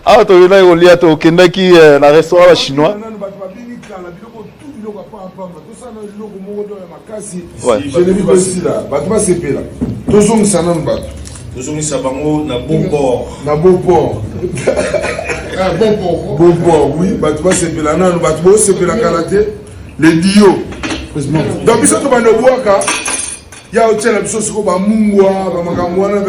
Ah, tu es là, tu es au Kendaki, dans le restaurant chinois. Ouais. Je l'ai vu aussi là. Batma c'est là. Toujours ça n'a pas. Toujours ça bango na bon port. Na bon port. Ah bon port. Bon port, oui. Batma c'est là. Non, Batma c'est là karaté. Les dio. Donc ils sont dans le bois car il y a aussi la chose comme Mungwa, Makamwana,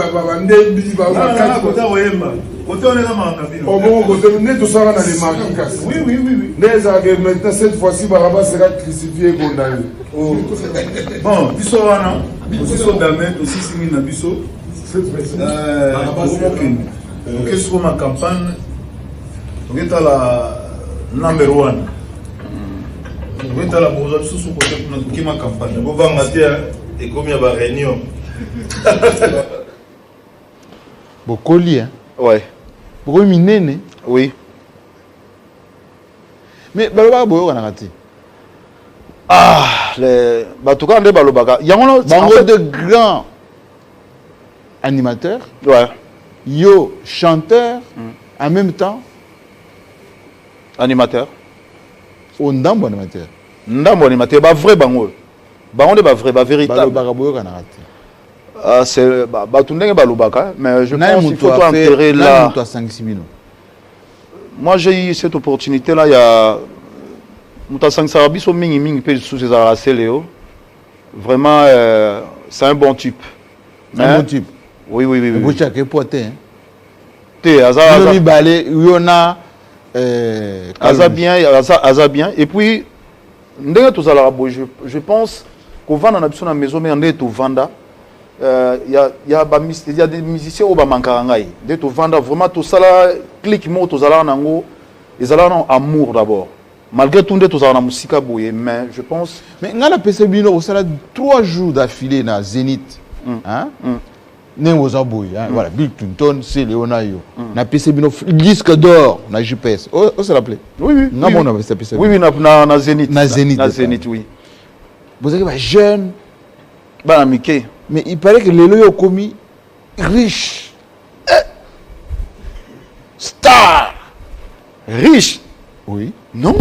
Ndebi, Bakati. Côté Oyemba. Côté on est dans Makabi. Oh bon, côté on est tout ça dans les marques. Oui. Les agents maintenant cette fois-ci Baraba sera crucifié et condamné. Bon, biso wana, biso damet aussi simi na biso. Qu'est-ce que ma campagne? On est à la number 1. On est à la bourgeoisie sous côté pour ma campagne. On va mater et comme il y a une réunion. Bokoli hein. Ouais. Bokoli minene. Oui. Mais baloba boyo kana raté. Ah, les batuka nde balobaka. Yango bango de grands animateurs. Ouais. Yo chanteur en même temps animateur. O ndambo animateur. Ndambo animateur ba vrai bango. Bango de ba vrai, ba véritable. Balobaka boyo kana raté. Ah, c'est batundenge balobaka, mais je pense qu'il faut enterrer là. Moi j'ai eu cette opportunité là, il y a Moutasang Sarabiso mingi mingi pe sous ces arracés Léo. Vraiment c'est un bon type. Un bon type. Oui oui oui. Vous chaque poté hein. Té Aza mi balé yona Aza bien et puis ndenge tous ala je pense qu'on va dans la maison mais ndenge to vanda il y a des musiciens au Bamankarangai. Dès que vendre vraiment tout ça là, clic mot tout ça là nango, ils ont un amour d'abord. Malgré tout, tout ça na musique bouillé, mais je pense. Mais on a PC Bino, ça là 3 jours d'affilée na Zénith, hein? Nengoza bouillé, voilà, Bill Clinton, c'est Léonayo. Na PC Bino disque d'or na GPS. Oh, ça l'appelait. Oui oui. Na mon avait ça PC. Oui oui na Zénith. Na Zénith. Na Zénith oui. Vous avez des jeunes. Bah Mickey. Mais il paraît que les loyaux commis riche. Star. Riche. Oui. Non.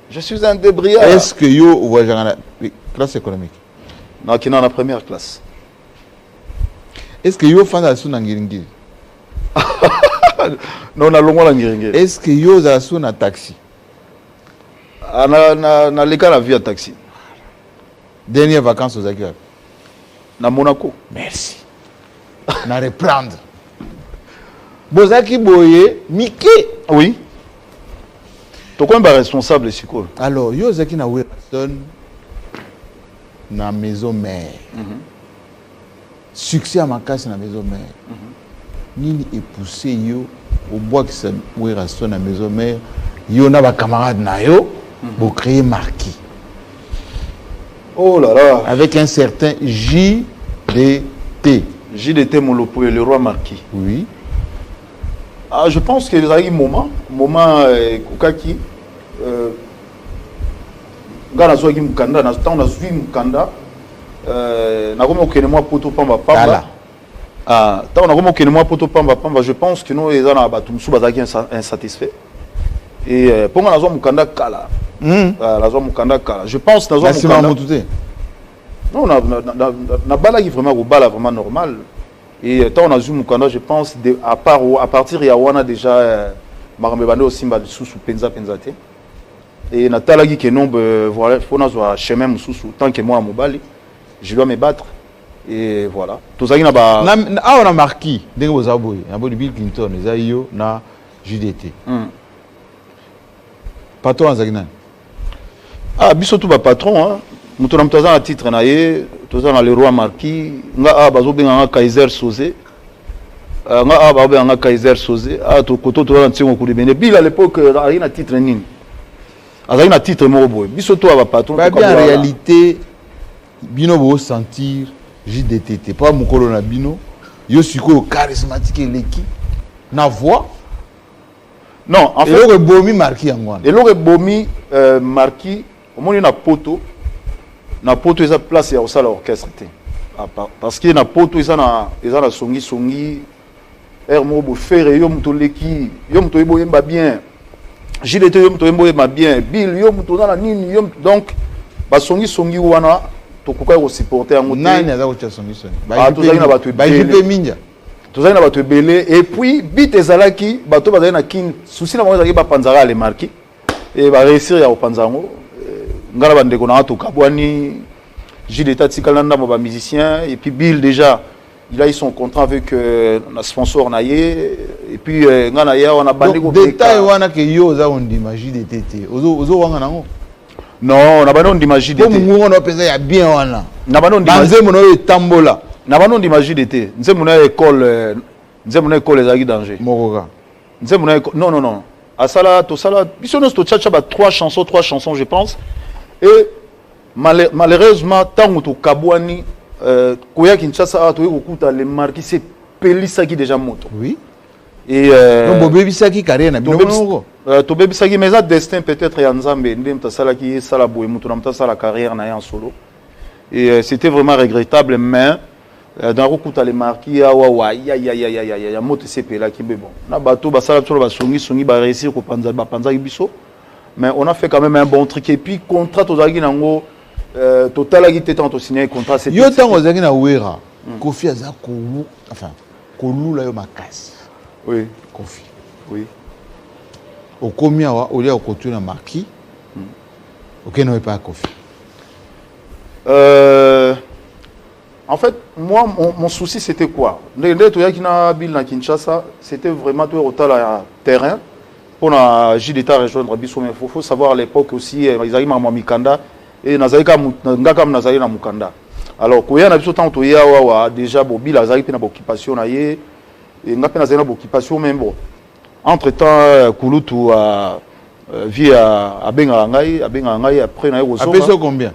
Je suis un débrouillard. Est-ce que yo voyage dans la classe économique? Non, qui est dans la première classe. Est-ce que yo fan de la sous n'angiringi? Non, na longo la ngiringi. Est-ce que yo za sous na taxi? Na l'école la vie à taxi. Dernière vacances aux Aguilar. Na Monaco. Merci. Na reprendre. Bozaki Boye, Mickey. Oui. Tu es responsable, Siko. Alors, yo zaki na Wilson na maison mère. Succès à ma casse na maison mère. Nini est poussé yo au bois que ça Wilson na maison mère. Yo na ba camarade na yo pour créer marquis. Oh là là. Avec un certain JDT. JDT Molopo et le roi marquis. Oui. Ah, je pense que les a eu moment Koukaki. Gana Zogi Mukanda, na temps on a suivi Mukanda. Na comme aucun moi poto pamba pamba. Ah, tant on a comme aucun moi poto pamba pamba. Je pense que nous les gens à Batumsu bazaki insatisfait. Et pour moi la zone Mukanda kala. La zone Mukanda kala. Je pense na zone Mukanda. Non, na bala qui vraiment au bala vraiment normal. Et tant on a vu Mukanda, je pense à partir il y a wana déjà Marambebande aussi mba sous penza penzate. Et Natala qui que non voilà, faut na zo chemin mususu tant que moi à Mobali, je dois me battre et voilà. Tout ça qui na ba on a marqué ndenge bozaboy, na bo Bill Clinton, ezayo na JDT. Patron azagina. Ah biso tout ba patron hein. Mutu na mutaza na titre na ye, toza na le roi marquis, nga bazo benga nga Kaiser Sosé. Nga bazo benga nga Kaiser Sosé. To koto to na ntingo ku libene. Bill à l'époque ari na titre nini. Azali na titre moko boy. Biso to ba patron. Ba bien en réalité bino bo sentir JDT pas mukolo na bino. Yo siko charismatique leki. Na voix. Non, en fait le bomi marquis ngwana. Et le bomi marquis, au moins na poto. Na poto eza place ya osala orchestre te. Parce que na poto eza na songi mo bo faire yo muto leki yo muto ebo yemba bien. JDT yo muto ebo yemba bien. Bill yo muto na nini yo donc ba songi wana to koka ko supporter yango te. Nani aza ko tia songi. Ba tozali na bato ebele minja. Tozali na bato ebele et puis bit ezalaki bato bazali na kin souci na bango ezalaki ba panzara le marquis et ba réussir ya opanzango. Ngala bandeko na to kabwani JDT tikalanda ba musicien et puis Bill déjà il a eu son contrat avec un sponsor naie et puis ngana ya on a bandeko détail wana que yo za on dit magie JDT ozo wanga nango non na bano ndima JDT comme ngo no pesa ya bien wana na bano ndima nzemo no etambola na bano ndima JDT nzemo na école ezaki danger mokoka nzemo na non asala to sala biso no to chacha ba 3 chansons je pense. Et malheureusement, tant que tu kabouani, Koya Kinshasa a trouvé beaucoup de marquis, c'est Pelissa qui déjà monte. Oui. Et donc bobebisaki carrière na biloko tobebisaki mais ça destin peut-être ya Nzambe ndem tasalaki sala boye mutu na mtasala carrière na en solo. Et c'était vraiment regrettable mais dans rokuta les marquis awa ya moto sepela ki bon. Na bato basala tolo basongi ba réussir ko panza biso. Mais on a fait quand même un bon truc et puis contrat tozaki nango totalaki tetant to signer contrat c'était yo tango zaki na wera Kofi aza ko enfin kolula yo makasi. Oui, Kofi. Oui. Au combien au lieu au na marquis. OK, non pas Kofi. En fait, moi mon souci c'était quoi? Ndé to yaki na Bill na Kinshasa, c'était vraiment tout au terrain pour na JDTA rejoindre biso mais faut savoir à l'époque aussi ils arrivent à Mikanda et nazalika ngaka nazali na Mukanda. Alors koya na biso tant to ya wa déjà bo Bill azali pe na occupation na ye. Et on a fait une occupation même bon. Entre temps, Kouloutou a vu à Bengangaï, après na Erozo. Après ça combien?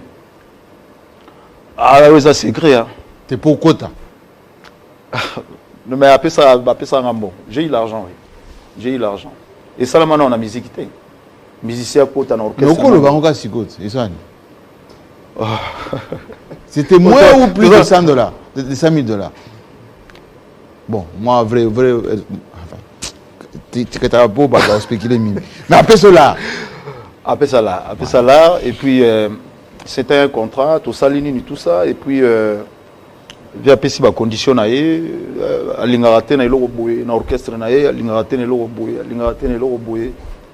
Ah oui, ça c'est secret. Hein. T'es pour quota. Mais après ça bon. J'ai eu l'argent, oui. J'ai eu l'argent. Et ça là maintenant on a musique. Musicien quota dans l'orchestre. Mais au Bangoka Sigote, et ça. C'était moins ou plus de $100, de 100 000 $. Bon, moi, vrai, enfin, tu as beau, bah, spéculer, mais après cela. Après ça là, et puis, c'était un contrat, tout ça, tout ça, et puis, via PC, bah, condition, à l'ingaraté, na l'orchestre, à l'ingaraté,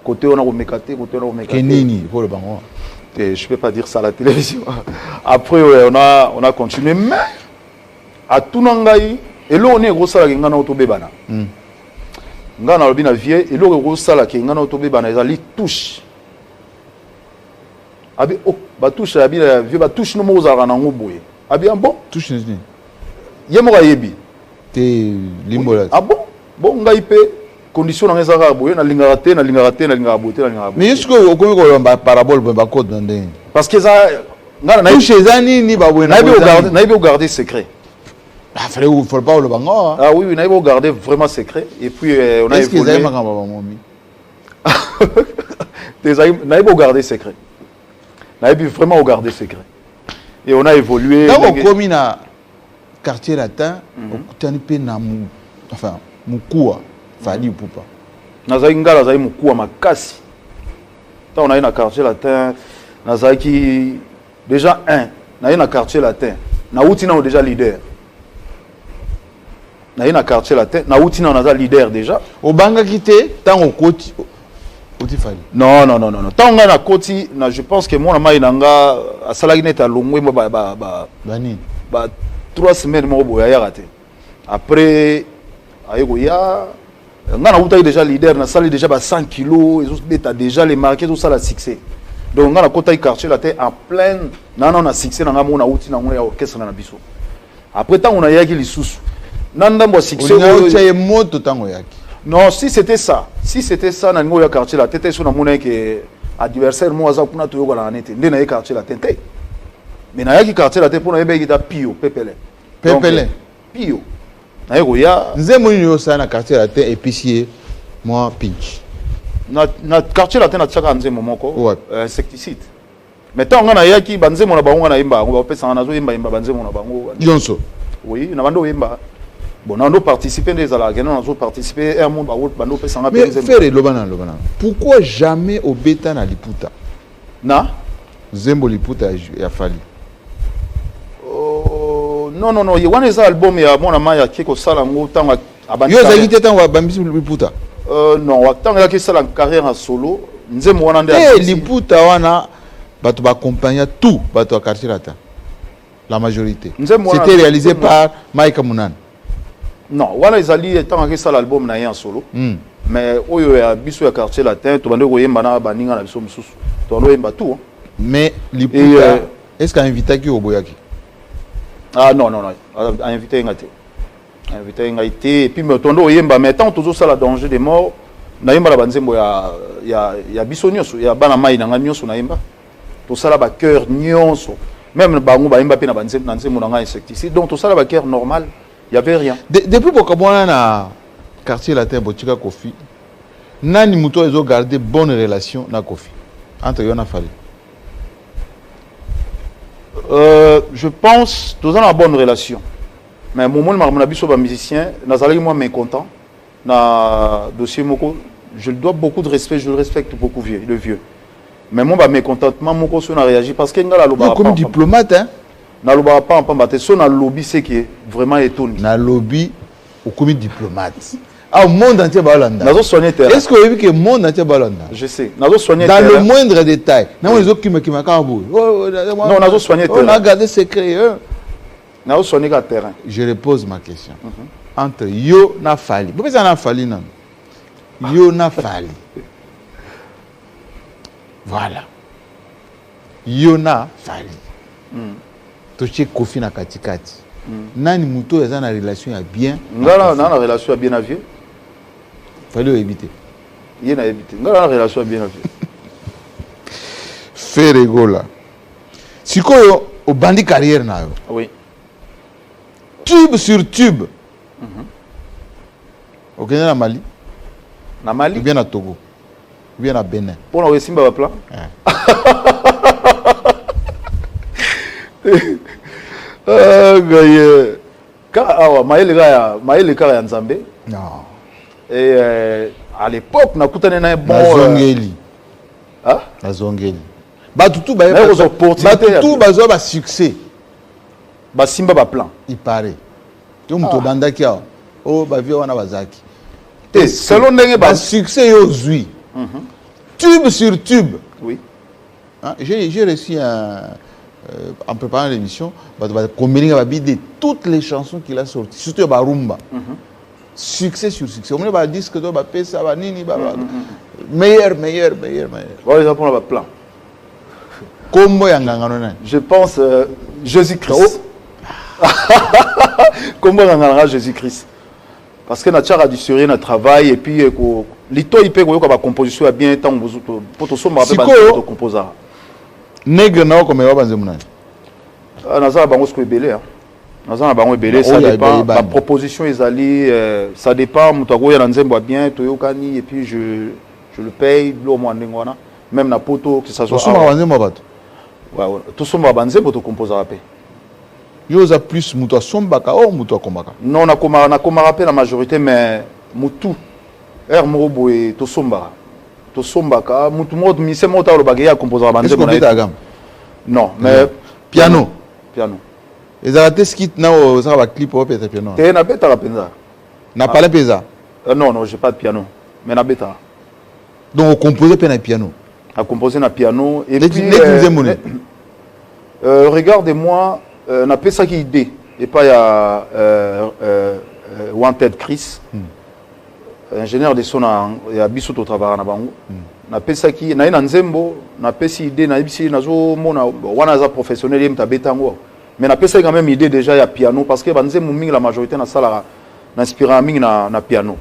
côté, on a remécaté, côté, on a remécaté. Kenini, pour le banc. Je ne peux pas dire ça à la télévision. Après, on a continué, mais, à tout nangaï, et là, on est gros salaire qui est en autobébana. On a un vieux, et là, on est gros salaire qui est en autobébana. Ils ont les touches. Abi, oh, bah touche, abi, vieux, bah touche, nous m'os à ranango boué. Abi, bon. Touche, n'est-ce pas? Yemora yebi. T'es limbola. Ah bon? Bon, on a ipé. Condition dans les arabes, na lingaraté, na lingaraté, na lingaraboté, na lingaraboté. Mais est-ce que vous connaissez la parabole de Bakot dans des. Parce que ça. Touche, Zani, ni Baboué. N'a pas gardé secret. Ah, il ne faut pas le bango. Ah oui, on a gardé vraiment secret. Et puis, on a est-ce qu'ils avaient pas mon on a gardé secret. On a vraiment gardé secret. Et on a évolué. Dans le commune à quartier latin, on a peu enfin, Moukoua, Fali ou Poupa. Nazaïngala, Zaï Moukoua, Makasi. Quand on a un quartier latin, Nazaïki, déjà on a un quartier latin. Naoutina est déjà leader. On a un quartier latin. Naoutina est leader déjà. Au Banga quitté, tant au côté. Non. Tant on a un côté, je pense que moi, à Salagnet, à Longwe, 3 semaines, je suis raté. Après, on a déjà leader, on a déjà 100 kilos, et on a déjà les marqués, tout ça, le succès. Donc, on a un quartier latin en plein, on a succès, on a un orchestre. Après, tant on a les sous. Non, si c'était ça, dans le quartier la tête sur le que adversaire moi ça pour tout la nete, ndé quartier la tête. Mais na yaki quartier la tête pour na yeba pio pepele. Pio. Na yego ya nzemo ni ça na quartier la tête épicier moi pinch. Na quartier la tête na tsaka nzemo moko insecticide. Mais tant on a yaki banzemo na bango na yimba, on va pesa na zo yimba banzemo na bango. Jonso. Oui, na bando yimba. Bon, on a participé des alagènes, on a participé à un monde où mais faire Lobana. Pourquoi jamais au Beta na Liputa? Na? Zembo Liputa a fallu. Non, il y a un album, il y a mon ami qui est au salon, tant à Yo Zagite tant à Bambisi Liputa. Non, tant qu'il y a une carrière en solo, Nzemo Wanande. Liputa wana, bato ba accompagner tout, bato à quartier latin. La majorité. C'était réalisé par Mike Mounan. Non, voilà ils allaient tant que ça l'album n'a rien en solo. Mais oyo ya biso ya quartier latin, to bande koyemba na baninga na biso mususu. To ndo yemba tout. Mais Liputa est-ce qu'a invité qui au Boyaki? Ah non, a invité ngate. Invité ngate et puis me tondo yemba mais tant toujours ça la danger des morts. Na yemba la banzembo ya biso nyonso, ya bana mai na nyonso na yemba. To sala ba cœur nyonso. Même bango ba yemba pe na banzembo na nzembo na insecticide. Donc to sala ba cœur normal. Il n'y avait rien. Depuis pourquoi on a quartier latin botika Kofi nani muto ils ont gardé bonne relation na Kofi entre Yona Fali. Je pense tous en a bonne relation. Mais au moment où je suis musicien, moi mécontent na dossier moko, je lui dois beaucoup de respect, je le respecte beaucoup le vieux. Mais moi mécontentement moko on a réagi parce que ngala loba comme diplomate hein. Na loba pas en pambate, so na lobby c'est qui est vraiment étonné. Na lobby au comme diplomate. Ah, au monde entier balanda. Est-ce que vous avez vu que le monde entier balanda? Je sais. Dans le moindre détail. Non, les autres qui me carabou. Non, on a soigné terrain. On a gardé secret. On a soigné le terrain. Je repose ma question. Entre Yo na Fali. Pourquoi ça na Fali non? Yo na Fali. Voilà. Yo na Fali. Toche Kofi na katikati. Nani muto eza na relation ya bien. Ngala na relation ya bien à vieux. Fallait éviter. Il y a évité. Ngala na relation ya bien à vieux. Ferregola. Sikoyo au bandit carrière na yo. Oui. Tube sur tube. Ok, na Mali. Na Mali. Ou bien à Togo. Ou bien à Bénin. Pour la Simba va plan. Maël Kara Nzambe. Non. Et à l'époque, on a coûté un bon. Nazongeli. Ah? Nazongeli. Batutu ba succès. Ba Simba ba plan. Il paraît. Tu muto banda kia. Oh ba via wana bazaki. Et selon ndenge ba succès yo zui. Tube sur tube. Oui. Hein? J'ai reçu en préparant l'émission, de toutes les chansons qu'il a sorties, surtout Barumba. Succès sur succès. On va dire que tu vas faire ça, meilleur. Voilà, ils apprennent le plan. Comment je pense Jésus-Christ. Comment on Jésus-Christ? Parce que notre radisuré notre travail et puis l'ito il peut que la composition bien tant pour tout ça on composer. Nègre na comme va banze munani. Naza bango sko ebele hein. Naza bango ebele ça dépend la proposition ezali ça dépend mutu akoya na nzembo bien toyokani et puis je le paye lo mo ndengwana même na poto que ça soit. Tosoma banzembo bato. Ouais, tosoma banzembo to composer rapé. Yo za plus mutu asombaka o mutu akombaka. Non na koma rapé la majorité mais mutu mobo et tosomba. Sombaka mutu moto mise moto lo bagaya composer banze non mais piano et ça a skit na o ça va clip au peut-être piano te na beta penza na pas pesa non j'ai pas de piano mais na beta donc composer pe na piano à composer na piano et puis regardez-moi na pesa qui idée et pas ya Wanted Chris ingénieur de son ya biso to travailler na bango na pesa ki na ina nzembo na pesi idée na bisi nazo mona wana za professionnel yem tabetango mais na pesa quand même idée déjà ya piano parce que banzembo mingi la majorité na sala na inspirant mingi na piano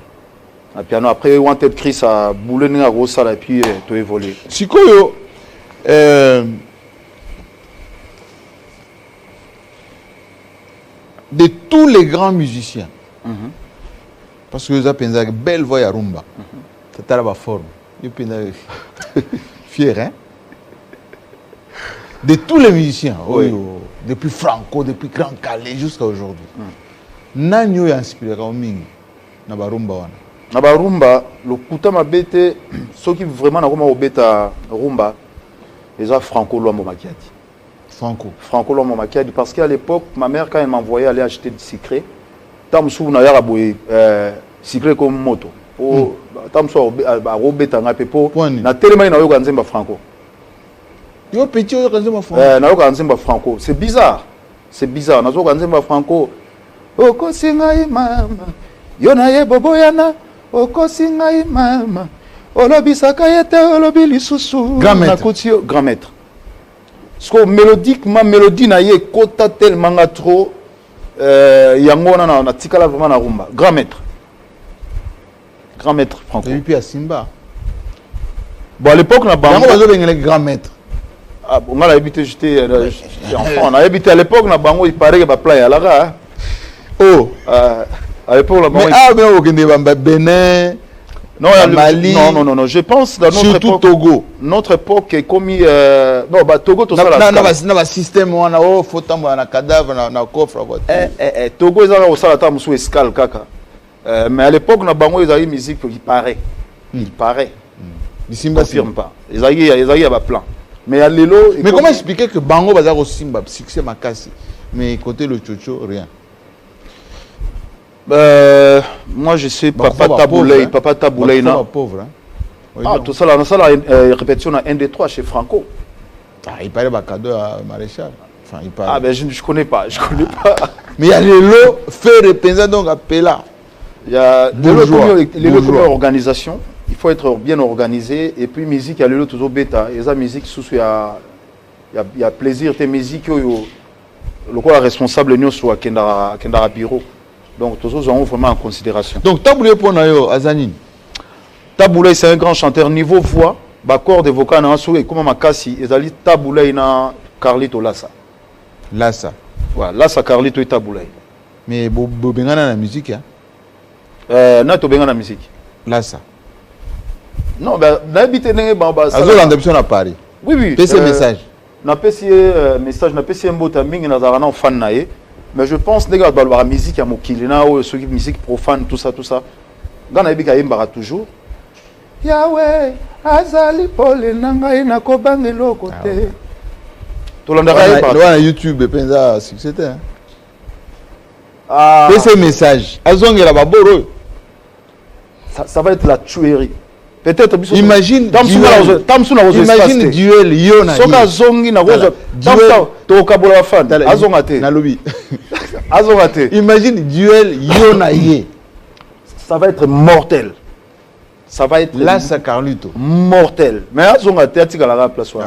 après Wanted Chris a boulé na go sala et puis to évoluer sikoyo de tous les grands musiciens parce que ça pensa que belle voix à rumba c'est la forme il pensa fier hein de tous les musiciens oui. Depuis Franco depuis Grand Calais jusqu'à aujourd'hui nanyo ya inspiré comme mingi na barumba wana na barumba le kuta mabete ceux qui vraiment na koma obeta rumba les a Franco Luambo Makiadi Franco Luambo Makiadi parce qu'à l'époque ma mère quand elle m'envoyait aller acheter du secret tamsou na yara boye secret comme moto o tamsou ba robeta nga pepo na telema na yo kanzemba Franco yo petit yo kanzemba Franco na yo kanzemba Franco c'est bizarre na zo kanzemba Franco oko singai mama yo na ye boboyana oko singai mama olobisaka yete olobi lisusu na kotio grand maître parce que mélodiquement mélodie na ye kota tellement trop yango na tikala vraiment na rumba grand maître Franco et puis à Simba bon à l'époque na bango grand maître ah bon on a habité j'étais enfant on a habité à l'époque na bango il paraît que ba plan ya lara oh À l'époque, la Mais ah, mais au Bénin, non, Mali. Non, je pense dans notre surtout époque. Togo. Notre époque est comme non, bah Togo tout ça là. Non, système on a oh faut tambo na cadavre na coffre voiture. Togo ils ont ça là tam sous escale kaka. Mais à l'époque na bango ils avaient musique il paraît. Il paraît. Simba confirme pas. Ils avaient un plan. Mais à l'élo. Mais comment expliquer que bango bazar au Simba succès makasi mais côté le chocho rien. Moi je sais Papa Taboulay, Papa Taboulay non. Pauvre hein. Ah tout ça là, répétition à 1 2 3 chez Franco. Ah, il paraît un cadeau à Maréchal. Enfin, il paraît. Ah ben je connais pas, Mais il y a les lots fait repenser donc à Pela. Il y a les lots comme organisation. Il faut être bien organisé et puis musique il y a les lots toujours bêta. Et ça musique sous il y a plaisir tes musiques le quoi responsable nous soit Kendara bureau. Donc, tous ceux ont vraiment en considération. Donc, Taboulay pour Nayo, Azanine. Taboulay, c'est un grand chanteur. Niveau voix, accord de vocal, et comme Makassi, ils Taboulay na Carlito Lassa. Lassa. Ouais, Lassa Carlito et Taboulay. Mais Bobengana la musique, hein? Nato Bengana la musique. Lassa. Non, ben, n'habitez pas. Azol en démission à Paris. Oui. PC message. N'a pas message, n'a pas un beau timing, n'a pas fan naé. Mais je pense que la musique, il y a musique profane, tout ça. Dans la musique, il y a toujours. Yahweh, Azali Pole, Nangaï, Nakobangelo côté. Tout le monde a YouTube, Penza, c'était. PC message. Azong et la Baboro. Ça va être la tuerie. Peut-être. Imagine duel Yona. Soka zongi na roza. To kabola fan. Azongate. Na lobby. Azongate. Imagine duel Yona Ye. Ça va être mortel. Ça va être là ça Carlito. Mortel. Mais azongate atika la place wa.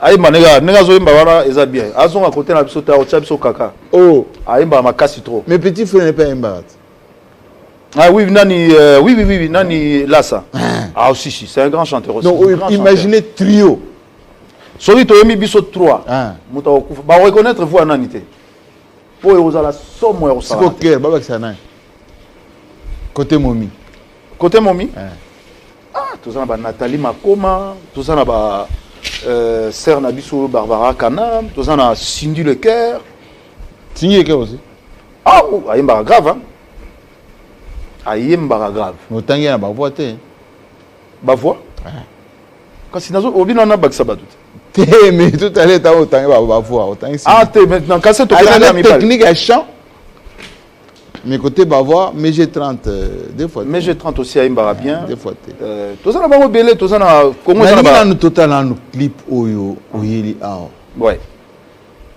Aïe manega, nega zo imba wana eza bien. Azonga côté na biso ta biso kaka. Oh, aïmba makasi trop. Mes petits frères n'est pas imbarat. Ah oui, oui, Nani Lassa. Ah aussi, c'est un grand chanteur aussi. Donc, imaginez trio. Celui qui a mis Bisso 3. On va reconnaître vous en anité. Pour la somme où c'est ok, Baba Ksana. Côté Momi. Côté Momi. Ah, tout ça, Nathalie Makoma, tout ça, Sœur Nabiso Barbara Kanam, tout ça, Cindy Lecoeur. Cindy Lecoeur aussi. Ah, il est grave, hein. Ayemba grave. Autant il y a ma voix. Ma voix. Quand si nazo obi na baksa badut. Mais tout à l'heure t'as autant ma voix autant ici. Ah t'es maintenant quand c'est ton technique à chant. Mais côté ma voix, mais j'ai 30 des fois. Mais j'ai 30 aussi Ayemba bien. Des fois. Tout ça na bango belé, tout ça na Congo ça na ba. Mais total en clip oyo oyeli a. Ouais.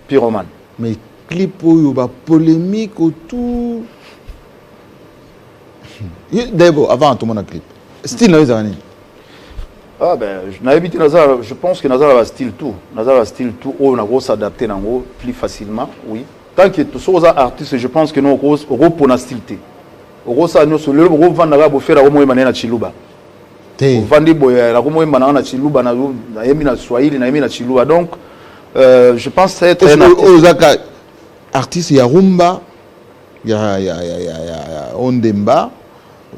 Pyroman. Mais clip oyo ba polémique autour. D'abord, avant tout le monde a clip. Style les années. Ah ben, je pense que Nazar va style tout. Nazar va style tout. On a s'adapter plus facilement, oui. Tant que tous les artistes, je pense que nous avons pour la style. On ça nous sur le vendre la faire au moins na chiluba. Vendre boya la au moins na chiluba na yemi na swahili na yemi na chiluba. Donc je pense que c'est un artiste ya rumba, ya ondemba.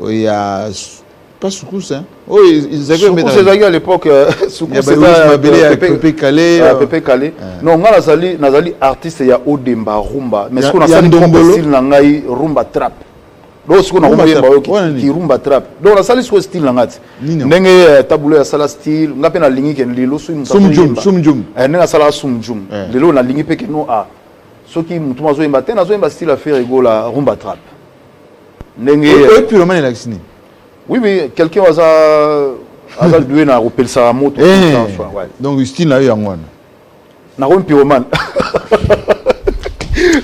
Il y a pas Soukous, hein? Oui, Soukous à l'époque. Soukous c'était Pépé Calé. Pépé Calé. Non, moi, Nazali artiste, il y a Odemba, Rumba. Mais ce qu'on a fait, c'est style Nangaï, Rumba Trap. Donc, ce qu'on a qui Rumba Trap. Donc, la salle, c'est style Nangat. Nengue Taboulé, la salle style, on a peine la ligne qui est Lilo, Sumjum. Nenga salle Sumjum. Lilo, la ligne qui est nous à. Ce qui m'a dit, matin, Nazo style à faire égaux la Rumba Trap. Oui, quelqu'un a doué na repel sa moto. Donc style là yangon. Na ron pyroman.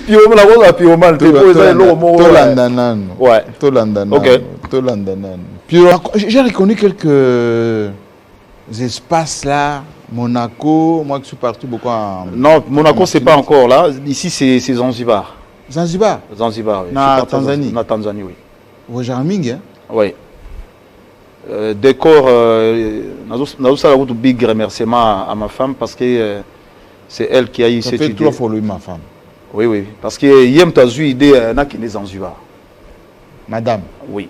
Pyroman la rose pyroman Tolandanan. Ouais, Tolandanan. OK. Tolandanan. J'ai reconnu quelques espaces là, Monaco, moi qui suis parti beaucoup en... Non, Monaco c'est pas encore là, ici c'est Zanzibar. Zanzibar, oui. Na Tanzanie. Na Tanzanie, oui. Roger Arming, hein? Oui. Décor, nous avons un big remerciement à ma femme parce que c'est elle qui a eu cette idée. Ça fait 3 fois lui, ma femme. Oui, oui. Parce que Yem Tazu, idée, n'a qui n'est Zanzibar. Madame. Oui.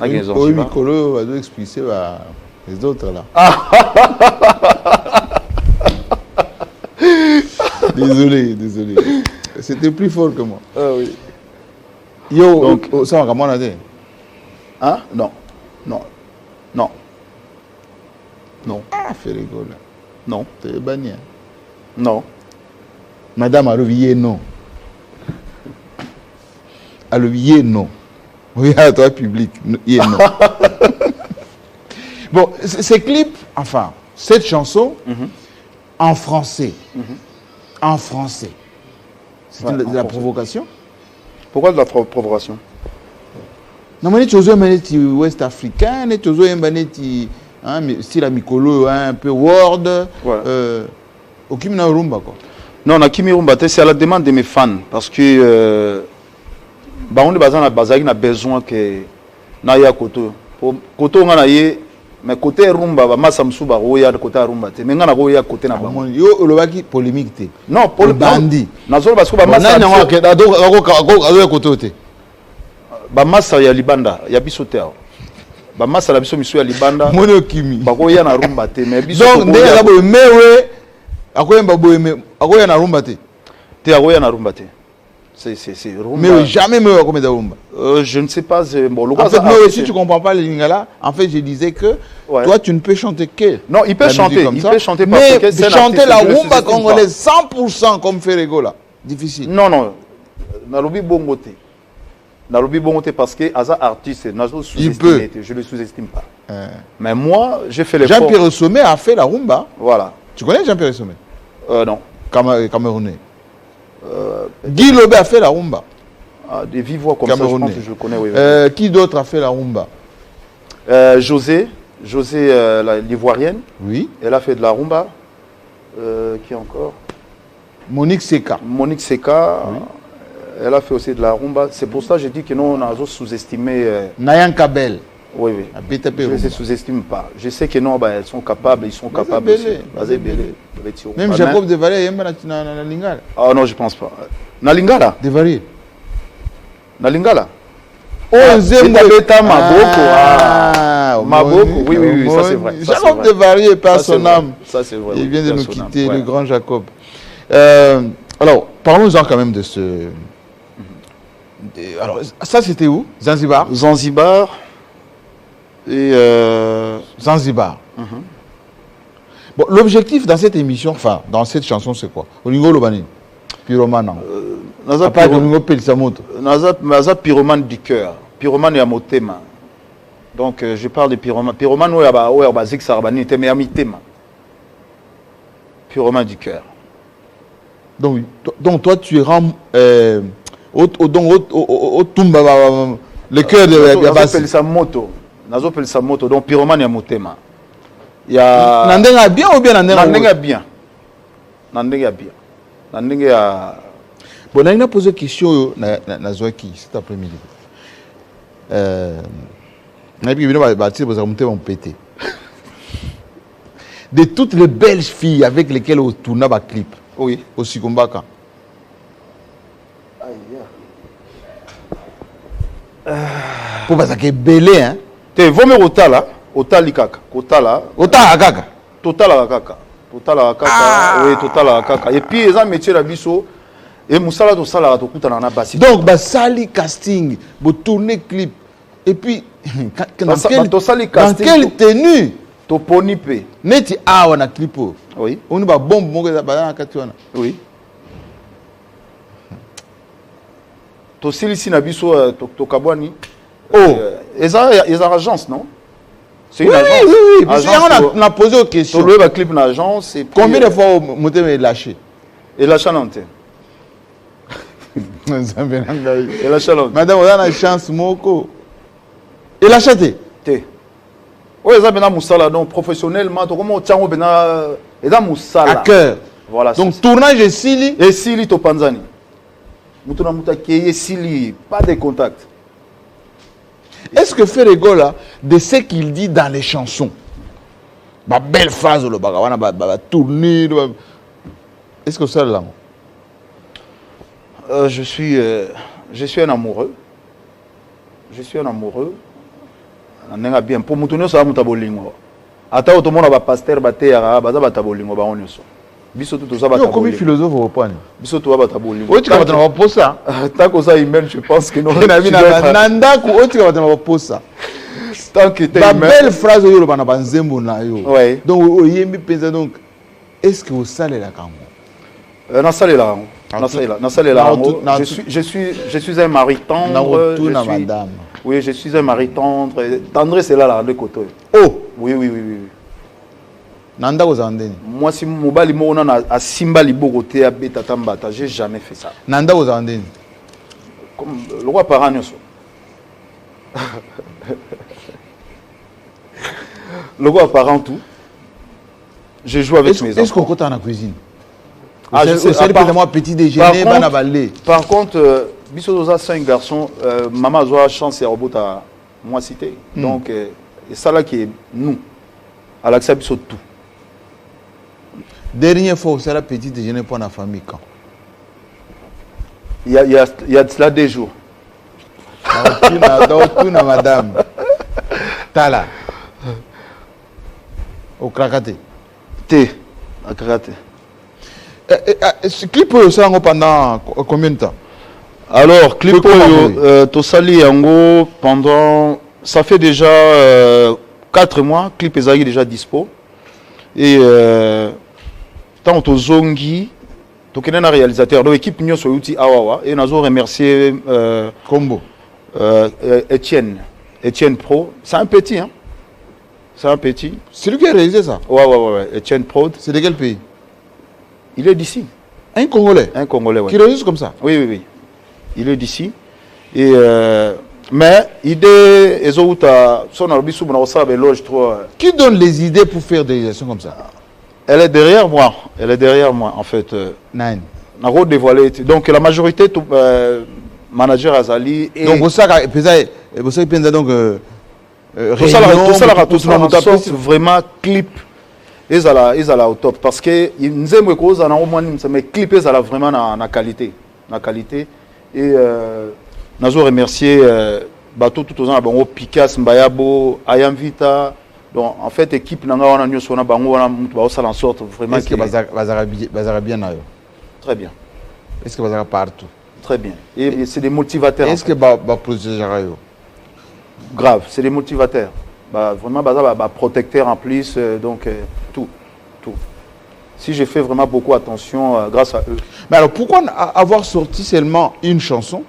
Oui, Mikolo va nous expliquer les autres là. Désolé. C'était plus fort que moi. Ah oui. Yo, donc, ça va comment on a dit? Hein? Non. Ah, fais rigoler. Non. T'es banni. Non. Madame Alovier, non. Alovier, non. Oui, à toi, public. Non. Bon, ces clips, enfin, cette chanson, en français. En français. C'est de la provocation? Pourquoi de la provocation? Non, mais tu as un ouest africain, tu as un style Mikolo, un peu Word. Au Kimina Rumba, quoi. Non, na Kimi Rumba, c'est à la demande de mes fans. Parce que on a besoin que na ya koto. Koto on a yé, mais côté Rumba, ma samsu ba roya de côté Rumba. Mais on a roya côté na ba. Yo le baki polémique. Non, bandi. Na zolo parce que ba massa. Na nga ke do koto te. Ba massa ya libanda, ya bisote. Ba massa la biso miso ya libanda. Mono Kimi. Ba roya na Rumba te, mais biso. Donc ndé ya bo mewe akoyemba boyeme akoya na Rumba te. Te akoya na Rumba te. C'est Rumba. Mais jamais mewe akoya na Rumba. Je ne sais pas. Bon, en fait, mewe, si tu comprends pas les lingala, en fait, je disais que toi, tu ne peux chanter que. Non, il peut chanter. Il peut chanter parce mais que c'est chanter la Rumba congolaise 100% comme Ferrego là, difficile. Non. Nalobi bongote. Nalobi bongote parce que Aza artiste, je le sous-estime pas. Mais moi, j'ai fait l'effort. Jean-Pierre Sommet a fait la Rumba. Voilà. Tu connais Jean-Pierre Sommet? Non. Camerounais. Guy Lobé a fait la Rumba. Des vives voix comme ça, je pense que je le connais. Oui. Qui d'autre a fait la Rumba? José, l'ivoirienne. Oui. Elle a fait de la Rumba. Qui encore? Monique Seka. Oui. Elle a fait aussi de la Rumba. C'est pour ça que je dis que nous, on a sous-estimé. Nayan Kabel. Oui. Je ne les sous-estime pas. Je sais que non, elles sont capables. Ils sont capables. Même Jacob Devarier, il y a na Lingala. Ah non, je ne pense pas. Na Lingala? Devarier. Na Lingala? Maboko. Oui, ça c'est vrai. Jacob Devarier, par son âme. Ça c'est vrai. Il vient de nous quitter, le grand Jacob. Alors, parlons-en quand même de ce... Alors, ça c'était où? Zanzibar. Et Zanzibar. Bon, l'objectif dans cette émission, enfin, dans cette chanson, c'est quoi? Olingo Lobani, pyromane. Pas Olingo Pelisamoto. Naza pyromane du cœur. Pyromane ya motema. Donc, je parle de pyromane. Pyromane, ouais, basique, ça rabani, mais à mi-tema. Pyromane du cœur. Donc, toi, tu rends au Tumba, le cœur de Nazo Pelisamoto. Nazo Pelisamoto. Donc, pyromane ya motema. Il y a... Nandenga bien ou bien Nandenga bien. Nandenga bien. Nandenga... Bon, on a posé une question à Zoaki cet après-midi. De toutes les belles filles avec lesquelles on tourne un clip, oui, au Sikombaka. Pour parce que belé, hein. T'es vomé au tala, au talikaka, au tala. Au talikaka. Totala kaka. Totala kaka. Oui, totala kaka. Et puis, ils ont métier la biso. Et Moussala to sala to kuta na basi. Donc ba sali casting, bo tourner clip. Et puis dans quelle tenue to ponipe. Neti wana clipo. Oui. On ba bombe mo za ba na kati wana. Oui. To silisi na biso to kabwani. Oh, ils ont agence, non? C'est une agence. Oui. On a posé une question. To le clip na agence et combien de fois monter me lâcher? Et lâcher l'antenne. Et la chaleur. Madame, on a une chance, Moko. Et la chate. Oui, ça bien moussala donc professionnellement, comment tu as bien et dans moussala. À cœur. Voilà. Donc tournage et Sili. Et Sili to Panzani. Moutona moutaki Sili, pas de contact. Est-ce que Ferrego là, de ce qu'il dit dans les chansons, ma belle phrase le bagawana ba tourner, est-ce que ça là? Je suis un amoureux. Je suis un amoureux. Nenga bien pour mutunyo sa mutabolingo. Ata otomona ba pasteur ba terra baza batabolingo ba onyoso. Biso tout ça batabolingo. Comme philosophe au point. Biso tout batabolingo. Oui, tu vas te pour ça. Tant que ça humain, je pense que non. Nanda ku tu vas te pour ça. Tant que tu es humain. Belle phrase yo bana banzembo na yo. Ouais. Donc oyembi pensa donc est-ce que vous salez la kango? Na salé la. Je suis un mari tendre. Madame. Oui, je suis un mari tendre. Tendre, c'est là, de côté. Oh! Oui. Nanda ozandeni. Moi, si mobali mona a simba liboroté à betatambata, j'ai jamais fait ça. Nanda ozandeni. Comme le roi Paranioso. Le roi Paran tout. Je joue avec mes enfants. Est-ce qu'on compte en la cuisine? Je sais pas moi petit déjeuner, par contre, Bissodoza 5 garçons, maman a la chance et robot à moi cité. Donc, et ça là qui est nous, à l'accès Bissot tout. Dernière fois, c'est la petit déjeuner pour la famille quand? Il y a de cela des jours. Tout na madame. Tala. Au Krakate. T. À Krakate. Ce clip ça pendant combien de temps? Alors, clip Tosali Yango pendant. Ça fait déjà 4 mois, clip est déjà dispo. Et tant que Zongi, tu es un réalisateur, donc l'équipe Nyo Soyuti Awawa, et nous avons remercié Combo. Etienne Pro. C'est un petit, hein? C'est un petit. C'est lui qui a réalisé ça? Ouais. Etienne Pro. C'est de quel pays? Il est d'ici. Un Congolais? Un Congolais, oui. Qui réalise comme ça? Oui. Il est d'ici. Et mais idée, qui donne les idées pour faire des réalisations comme ça? Elle est derrière moi. En fait. Nine. Donc la majorité, manager Azali. Et donc, ça, donc. Tout ça, vraiment clip. Ils allaient au top. Parce que nous aimons cause, mais clip, ils allaient vraiment na qualité. Et nous avons remercié Bateau tout aux ans, Picasso, Mbayabo, Ayam Vita. Donc en fait, l'équipe n'a pas en sorte vraiment. Est-ce que Bazara bien? Très bien. Est-ce que Bazara partout? Très bien. Et c'est des motivateurs. Est-ce que protéger grave, c'est des motivateurs. Vraiment, protecteur en plus, donc tout. Si je fais vraiment beaucoup attention grâce à eux. Mais alors pourquoi avoir sorti seulement une chanson?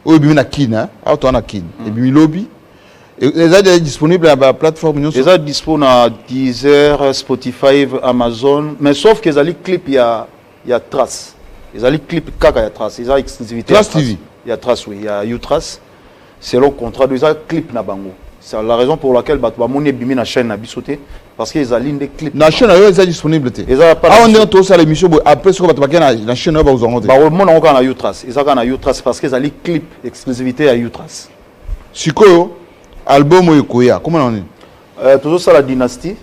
Ou bien Kin, et bien Lobby. Les a disponibles à la plateforme. Les a disponibles à Deezer, Spotify, Amazon. Mais sauf que les clips, il y a Trace. Les clips, il y a Trace. Ils ont exclusivité. Trace TV. Il y a Trace, oui. Il y a U-Trace. C'est le contrat de clips na bango. C'est la raison pour laquelle Batouamoni bimi na chaîne na bisoté parce qu'ils ont des clips. La chaîne est disponible. On est tous à l'émission après ce que la chaîne va vous en dire. Mon encore na U-Trace. Ils ont U-Trace parce qu'ils ont des clips exclusivité à U-Trace. Sikoyo album Okoya. Comment on est? Toujours ça la Dynastie.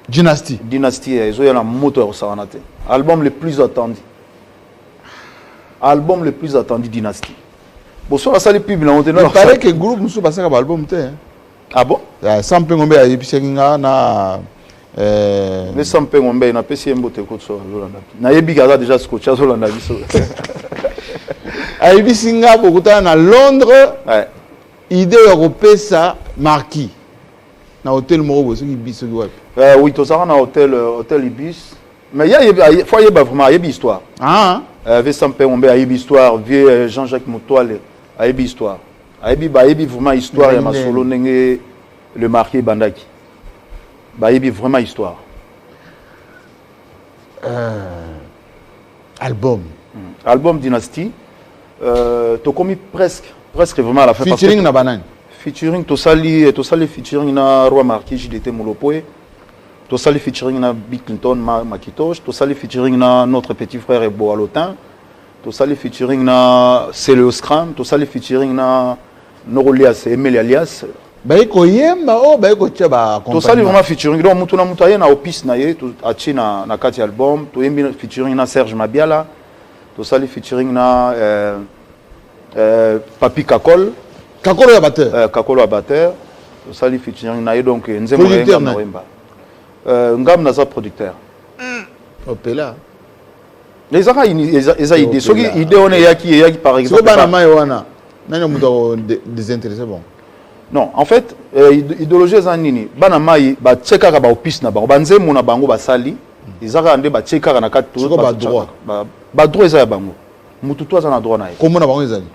Dynastie. Ils ont la moto au Savanate. Album le plus attendu. Dynastie. Bon, ça les pubs là, on il paraît que le groupe nous passe un album. Ah bon? Sans pengombe à Episenga na. Mais sans pengombe na PCM bote ko so Zolanda. Na yebi gaza déjà scotcha Zolanda biso. À Episenga bokuta na Londres. Ouais. Idée européenne ça marquis. Na hôtel Moro so Ibis wapi. Oui, to ça na hôtel Ibis. Mais il y a faut y vraiment yebi histoire. Ah. Avec sans pengombe a yebi histoire, vieux Jean-Jacques Motoile. Aïbi histoire. Aïbi vraiment histoire. Il y a ma solo le marqué Bandaki. Aïbi vraiment histoire. Album. Album Dynastie. Tu commis presque vraiment à la fin. Featuring na banane. Featuring Tosali featuring na Roi Marquis JDT Molopoe. Tosali featuring na Bill Clinton Makitosh. Tosali featuring na notre petit frère Ebo Alotin. Tout ça les featuring na Célio Scram, tout ça les featuring na Norolias et Emel Alias. Baiko yemba o baiko tchaba. Tout ça les vraiment featuring. Donc mutuna mutaye na opis na ye, tout achi na kati album, tout yembi featuring na Serge Mabiala, tosali featuring na Papi Kakol. Kakolo ya batteur. Kakolo ya batteur. Tosali featuring na ye donc Nzembo Producteur na Wemba. Ngam naza producteur. Opela. Les ara eza idée. Soki idée on yaki par exemple. Soki bana mai wana. Nani muto désintéressé bon. Non, en fait, idéologie eza nini. Bana mai ba tcheka ba opis na bango. Ba Nzembo na bango basali. Izaka ande ba tcheka na katu ba droit. Ba droit eza ya bango. Mutu to eza na droit na ye. Comment na bango ezali?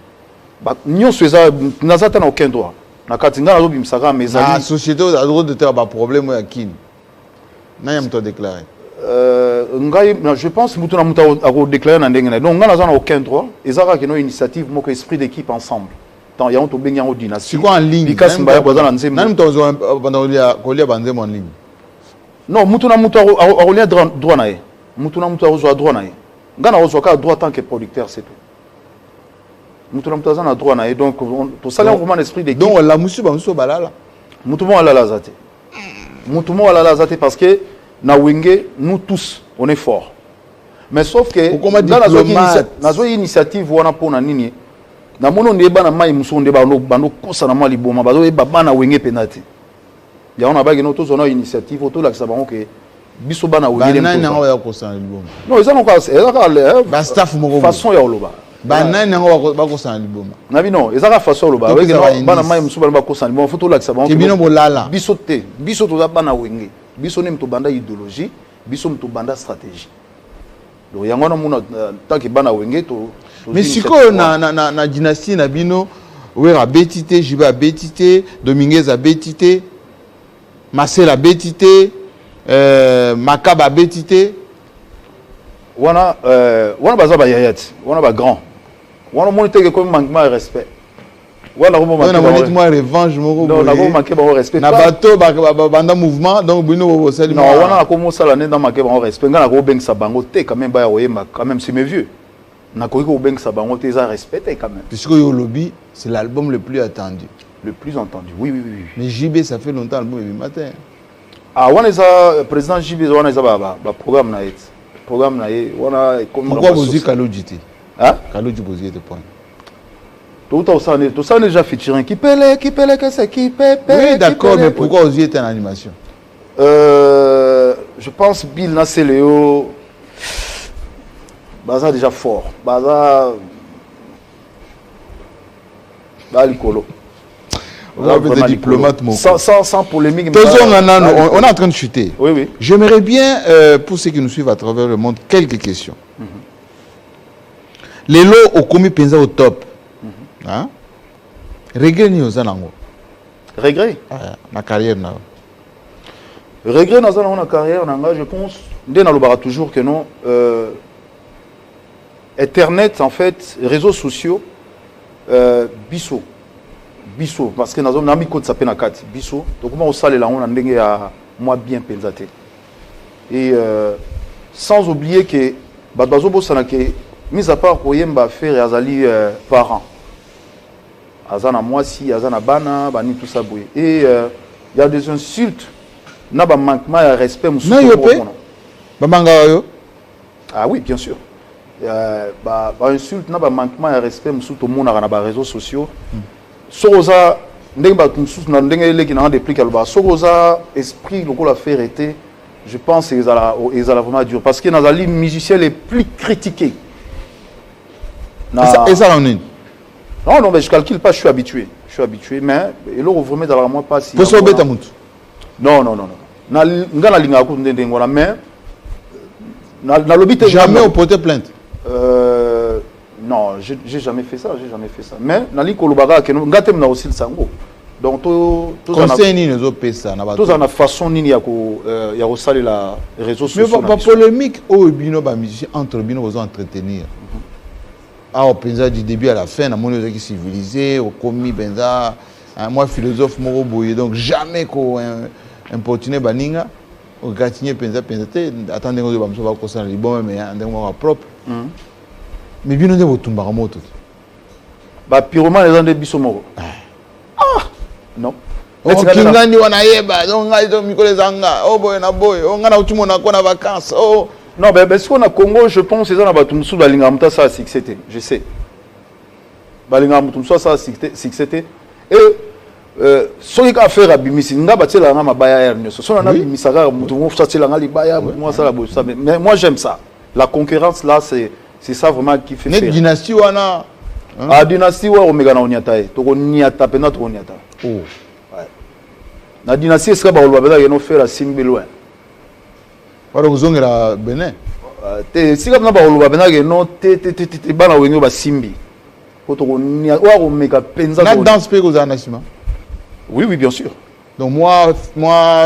Ba nyonso eza nazata na aucun droit. Na kati ngana zo bimisaka mezali. La société a le droit de ter ba problème ya kin. Nani muto déclaré. Je pense que nous avons déclaré dans le donc nous n'avons aucun droit. Et ça c'est une initiative, mon esprit d'équipe ensemble. Tant il y a un peu de dynastie. C'est quoi en ligne? Because nous avons en ligne. Non, nous avons droit na. Nous avons droit na. Nous avons droit tant que producteur c'est tout. Nous avons droit na. Donc tout ça c'est vraiment l'esprit d'équipe. Donc la musu ba musu balala. Nous avons la lazate. Nous avons la lazate parce que na wenge nous tous on est fort mais sauf que dans la initiative wana pona nini na mono ndeba na mai musonde ba no kosa na mali boma ba do baba na wenge penalty ya on a ba que nous tous on a initiative auto la ça bango que biso bana wenge na na ya kosa na liboma non ils ont encore ba staff moko façon ya oloba ba na na ba kosa na liboma na bi non ils ont façon oloba we que bana mai muso ba kosa na liboma faut to la ça bango que bino bolala biso te biso to bana wenge biso ne mto banda idéologie biso mto banda stratégie donc yango na mona tant que bana wenge to mais siko na dynastie na bino wera betité jiba betité Dominguez a betité Marcel a betité Makaba betité wana baza ba yayat wana ba grand wana monite que comme manquement de respect voilà comment on moi revanche moko non na manquer ba respect na bato banda mouvement donc bino bo sali non wana comme ça la dans manquer ba respect ngana ko beng sa bango te quand même ba ya oyema quand même c'est mes vieux na ko beng sa bango te za respecté quand même puisque yo lobby c'est l'album le plus attendu oui mais JB ça fait longtemps l'album est matin ah wana za président JB wana za ba programme na ye wana comme pourquoi vous dites Kalojiti hein Kalojiti vous dites point tout ça déjà featuring qui pèle que c'est qui pèle. Oui d'accord mais pourquoi vous êtes en animation je pense Bill Nasséleo baza déjà fort baza balikolo on va être diplomate sans polémique on est en train de chuter oui j'aimerais bien pour ceux qui nous suivent à travers le monde quelques questions les lots au commis penza au top. Hein? Regret ni ozanango. Regret? Ma carrière na. Regret na zana carrière nanga je pense dès na lobara toujours que non internet en fait réseaux sociaux biso parce que nazo na mi code s'appelle na kati biso donc comment on sale là on a ndenge ya moi bien pensate et sans oublier que bazo bosana que mis à part koyemba faire azali parents azana mwasi azana bana bani tout ça boye et il y a des insultes na ba manquement de respect musuko ba manga yo ah oui bien sûr ba insulte na ba manquement de respect musuko mona na ba réseaux sociaux soza ndenge ba musuko na ndenge leki na déplique alba soza esprit lokola faire était je pense ils ala vraiment dur parce que nazali musiciens les plus critiqués et ça on est non, mais je calcule pas, je suis habitué, mais et là, vous mettez dans moi pas si. Pour sauver ta montre. Non. Ngana linga ko ndende ngola mais na lobité jamais au porter plainte. Non, j'ai jamais fait ça, Mais na liko lobaka que ngatem na aussi le sango. Donc tout conseil ni nous pesa na ba. Tout na façon nini ya ko saler la réseaux sociaux. Mais pas polémique au bino ba musicien entre bino vous entretenir. Ah, au penza du début à la fin, na moni qui civilisé, au commis benza, moi philosophe moro boye donc jamais ko importuner baninga, au gratinier penza te attendez ngo ba mso ba ko sana libon mais ndenge mo propre. Mais bino de botumba moto. Ba purement les gens de biso moro. Ah, non. Kingani wana yeba, donc ngai to mikole zanga, oh boy na boy, on ngana utumo na ko na vacances. Oh Non, mais parce qu'on a Congo, je pense que c'est dans la Batumsou, Balingamta, ça a succédé. Je sais. Balingamta, ça a succédé. Et ce qui a fait Rabimisi, n'a pas la Mabaya Ernest. Son a Bimisa, ça c'est la Malibaya, moi ça la bosse. Mais moi j'aime ça. La concurrence là, c'est ça vraiment qui fait. Net dynastie ou ana? Ah, dynastie ou Omega na Onyata. Toko Niata, penat Onyata. Oh. La dynastie, est-ce que Baolwabela y a fait la Simbi loin? Par exemple, la Bénin. Si comme Baolwabela y a non, te bana wenyo ba Simbi. Toko Niata, ou Omega Penza. La danse peut vous en Oui, oui, bien sûr. Donc moi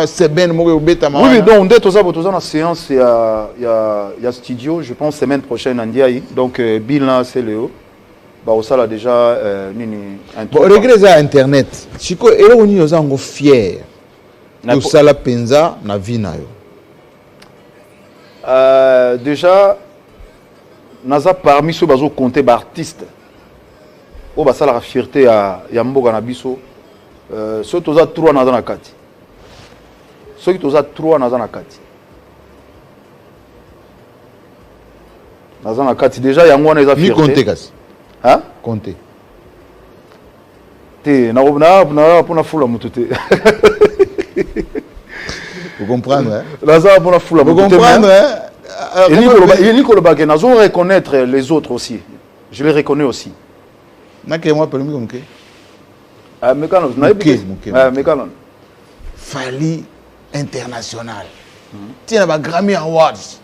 c'est bien moi au bêta. Oui, donc dès tout ça, la séance, il y a studio, je pense semaine prochaine en Ndiaye. Donc Bill là, c'est Léo. Bah ça là déjà bon, regardez à internet. Chico et là on est encore fier. De ça la penza na vie na yo. Déjà naza parmi ceux bazo compter artistes. Oh bah ça la fierté à Yamboga na biso. Ceux qui ont 3 dans la carte. Ceux qui ont 3 dans la carte. Dans la carte déjà il y a un des affaires. Compter hein? Compter. Te na pour na fula mutute. Vous comprenez hein? Là ça pour na fula mutute. Vous comprenez hein? Et Nicolas Bagé nous reconnaître les autres aussi. Je les reconnais aussi. N'a que moi permis comme que Mécanon, Mécanon. Fali international. Tiens, la Grammy Awards.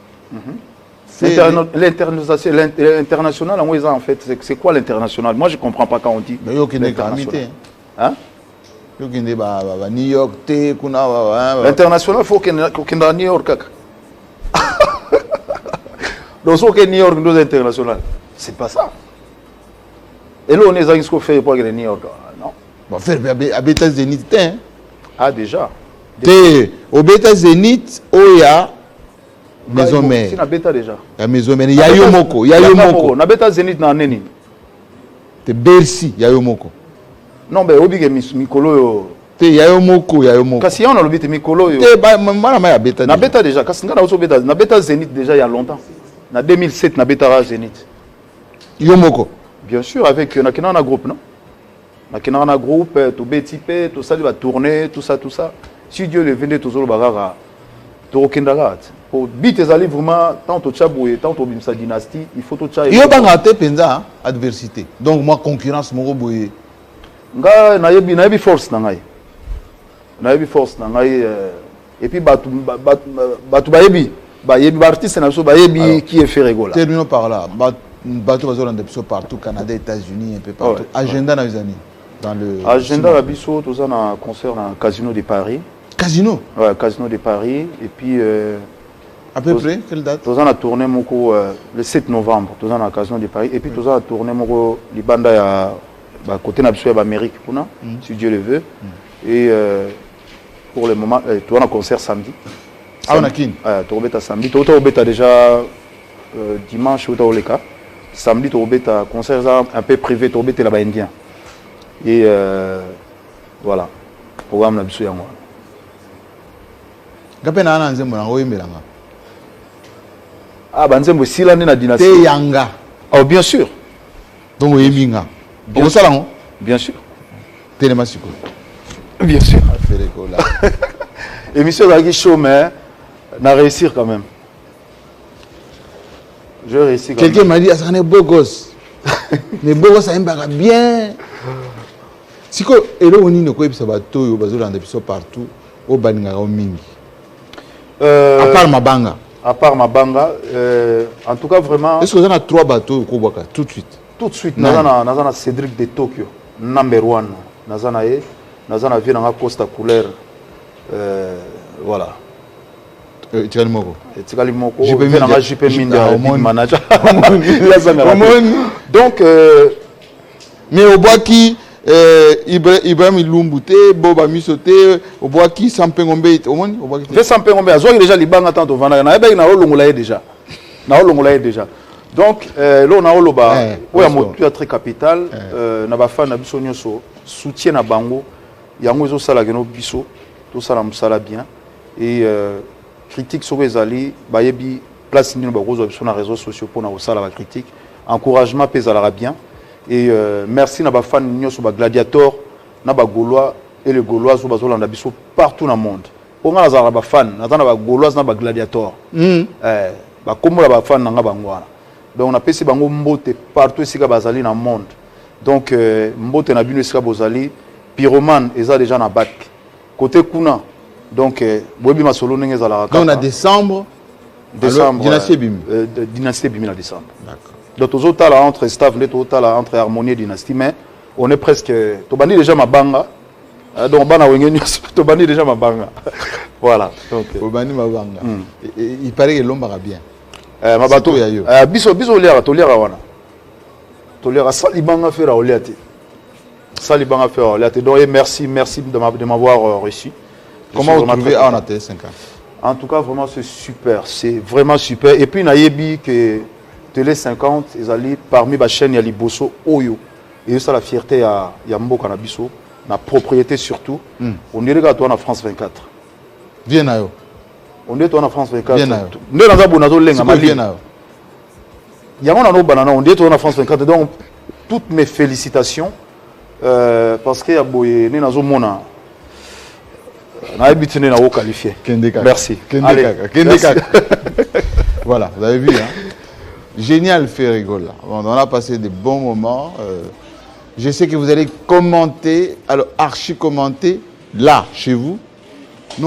L'international, en fait, c'est quoi l'international? Moi, je ne comprends pas quand on dit. Mais il y a aucune Grammy. Hein? Il y a New York, l'international, il faut qu'il y ait New York. Donc, il faut qu'il y ait New York, nous international. C'est pas ça. Et là, on est à ce qu'on fait pour New York. Non. Bon, faire à Beta Zénith, hein? Ah, déjà. Au Beta Zénith, il y a maison mère. C'est la Beta déjà. Il y a maison mère. Il y a Yomoko. Il y a Yomoko. Na Beta Zénith, na Neni. C'est Bercy, il y a Yomoko. Non, mais il y a Mikolo. Il y a Yomoko, il y a Yomoko. Parce qu'il y a un Mikolo. Il y a Beta. Na Beta déjà. Parce qu'il y a Beta Zénith déjà il y a longtemps. En 2007, na Beta Zénith. Yomoko. Bien sûr, avec un groupe, non? Un groupe, tout BTP, tout ça, il va tourner, tout ça. Si Dieu le vendait, tout ça, le bagara, tout aucun pour biter les vraiment, tant au Tchaboué, tant au Bimsa dynastie, il faut tout ça. Il y a pas penza adversité. Donc, moi, concurrence, mon roboué. Na force, force, et puis, artiste, qui est fait rigoler. Terminons par là. Partout, Canada, États-Unis, un peu partout. Ouais, agenda ouais. Dans le agenda la biso, tout ça dans concert dans le Casino de Paris. Casino? Ouais, Casino de Paris. Et puis. À peu près, quelle date? Tout ça on a tourné le 7 novembre, tout ça dans le Casino de Paris. Et puis tout ça a tourné les bandes à côté de l'Amérique, si Dieu le veut. Et pour le moment, tout ça un concert samedi. Ah, on a qui? Tout ça samedi. Tout ça déjà dimanche, tout ça samedi, tu as un concert un peu privé, tu as là-bas indien. Et voilà, le programme là-dessus. Ah, Banzembo, si l'année na dynastie. Te Yanga. Oh, bien sûr. Donc, Yeminga. Bien sûr. Bien sûr. Télémasiko. Bien sûr. Émission de show, mais on a réussi quand même. Je réussis. Quelqu'un m'a dit, ça n'est beau gosse. Mais beau gosse, ça aime bien. Si quoi, et là, on y a quoi, ça va tout, on va dans des épisodes partout, au Baninga, au Mingi. À part Mabanga. À part Mabanga, en tout cas, vraiment. Est-ce que vous avez 3 bateaux au Kobaka, tout de suite? Tout de suite, nous avons Cédric de Tokyo, number 1. Nous avons vu dans Costa Couleur. Voilà. Tikali Moko. Tikali Moko. JP Mindia, manager. Donc, mais au bois qui Ibrahim Lumbute, Boba Misote, au bois qui Sampengombe, au moins au bois qui. Sampengombe, a déjà les banques attendent au Vana. Na ebe na olongolaye déjà. Na olongolaye déjà. Donc là on a oloba, où ya motu très capital, na ba fan na biso nyoso soutien na bango, yango ezo sala geno biso, tout ça na musala bien et critique sur les alliés, bayebi place nino bakozwa biso na réseaux sociaux pour na osala ba critique encouragement pezala bien et merci na ba fan nyonso ba gladiator na ba gaulois et les gaulois so bazolanda biso partout dans le monde on a za ba fan na ba gaulois na ba gladiator ba komola ba fan nga bangwana donc on a pesi bango mbote partout esika bazali na monde donc mbote na bino esika bozali pyromane eza déjà na bac côté kuna donc boyebi masolo ndenge ezalaka donc na décembre dynastie bimi dynastie bimi na décembre d'accord donc tozotala entre staff nde tozotala entre harmonie et dynastie mais on est presque tobandi déjà mabanga donc bana wenge nyonso tobandi déjà mabanga voilà donc tobandi mabanga il paraît que lombaka bien mabato biso liara toliara wana toliara salibanga faire oliate salibanga faire oliate donc merci de m'avoir reçu. Comment vous trouvez en AT 50? En tout cas vraiment c'est super, c'est vraiment super et puis nayebi que Télé 50 ils allaient parmi ba chaîne ya liboso oyo et ça la fierté ya mboka na biso na propriété surtout on dirait que toi en France 24 bien ayo on est toi en France 24 bien ayo nde naza bonazo lenga mali bien ayo yango na no banana on est toi en France 24 donc toutes mes félicitations parce que ya boye ne nazo mona na habitué na qualifié merci voilà vous avez vu hein génial Ferregola. On a passé de bons moments. Je sais que vous allez commenter, alors archi commenter là, chez vous,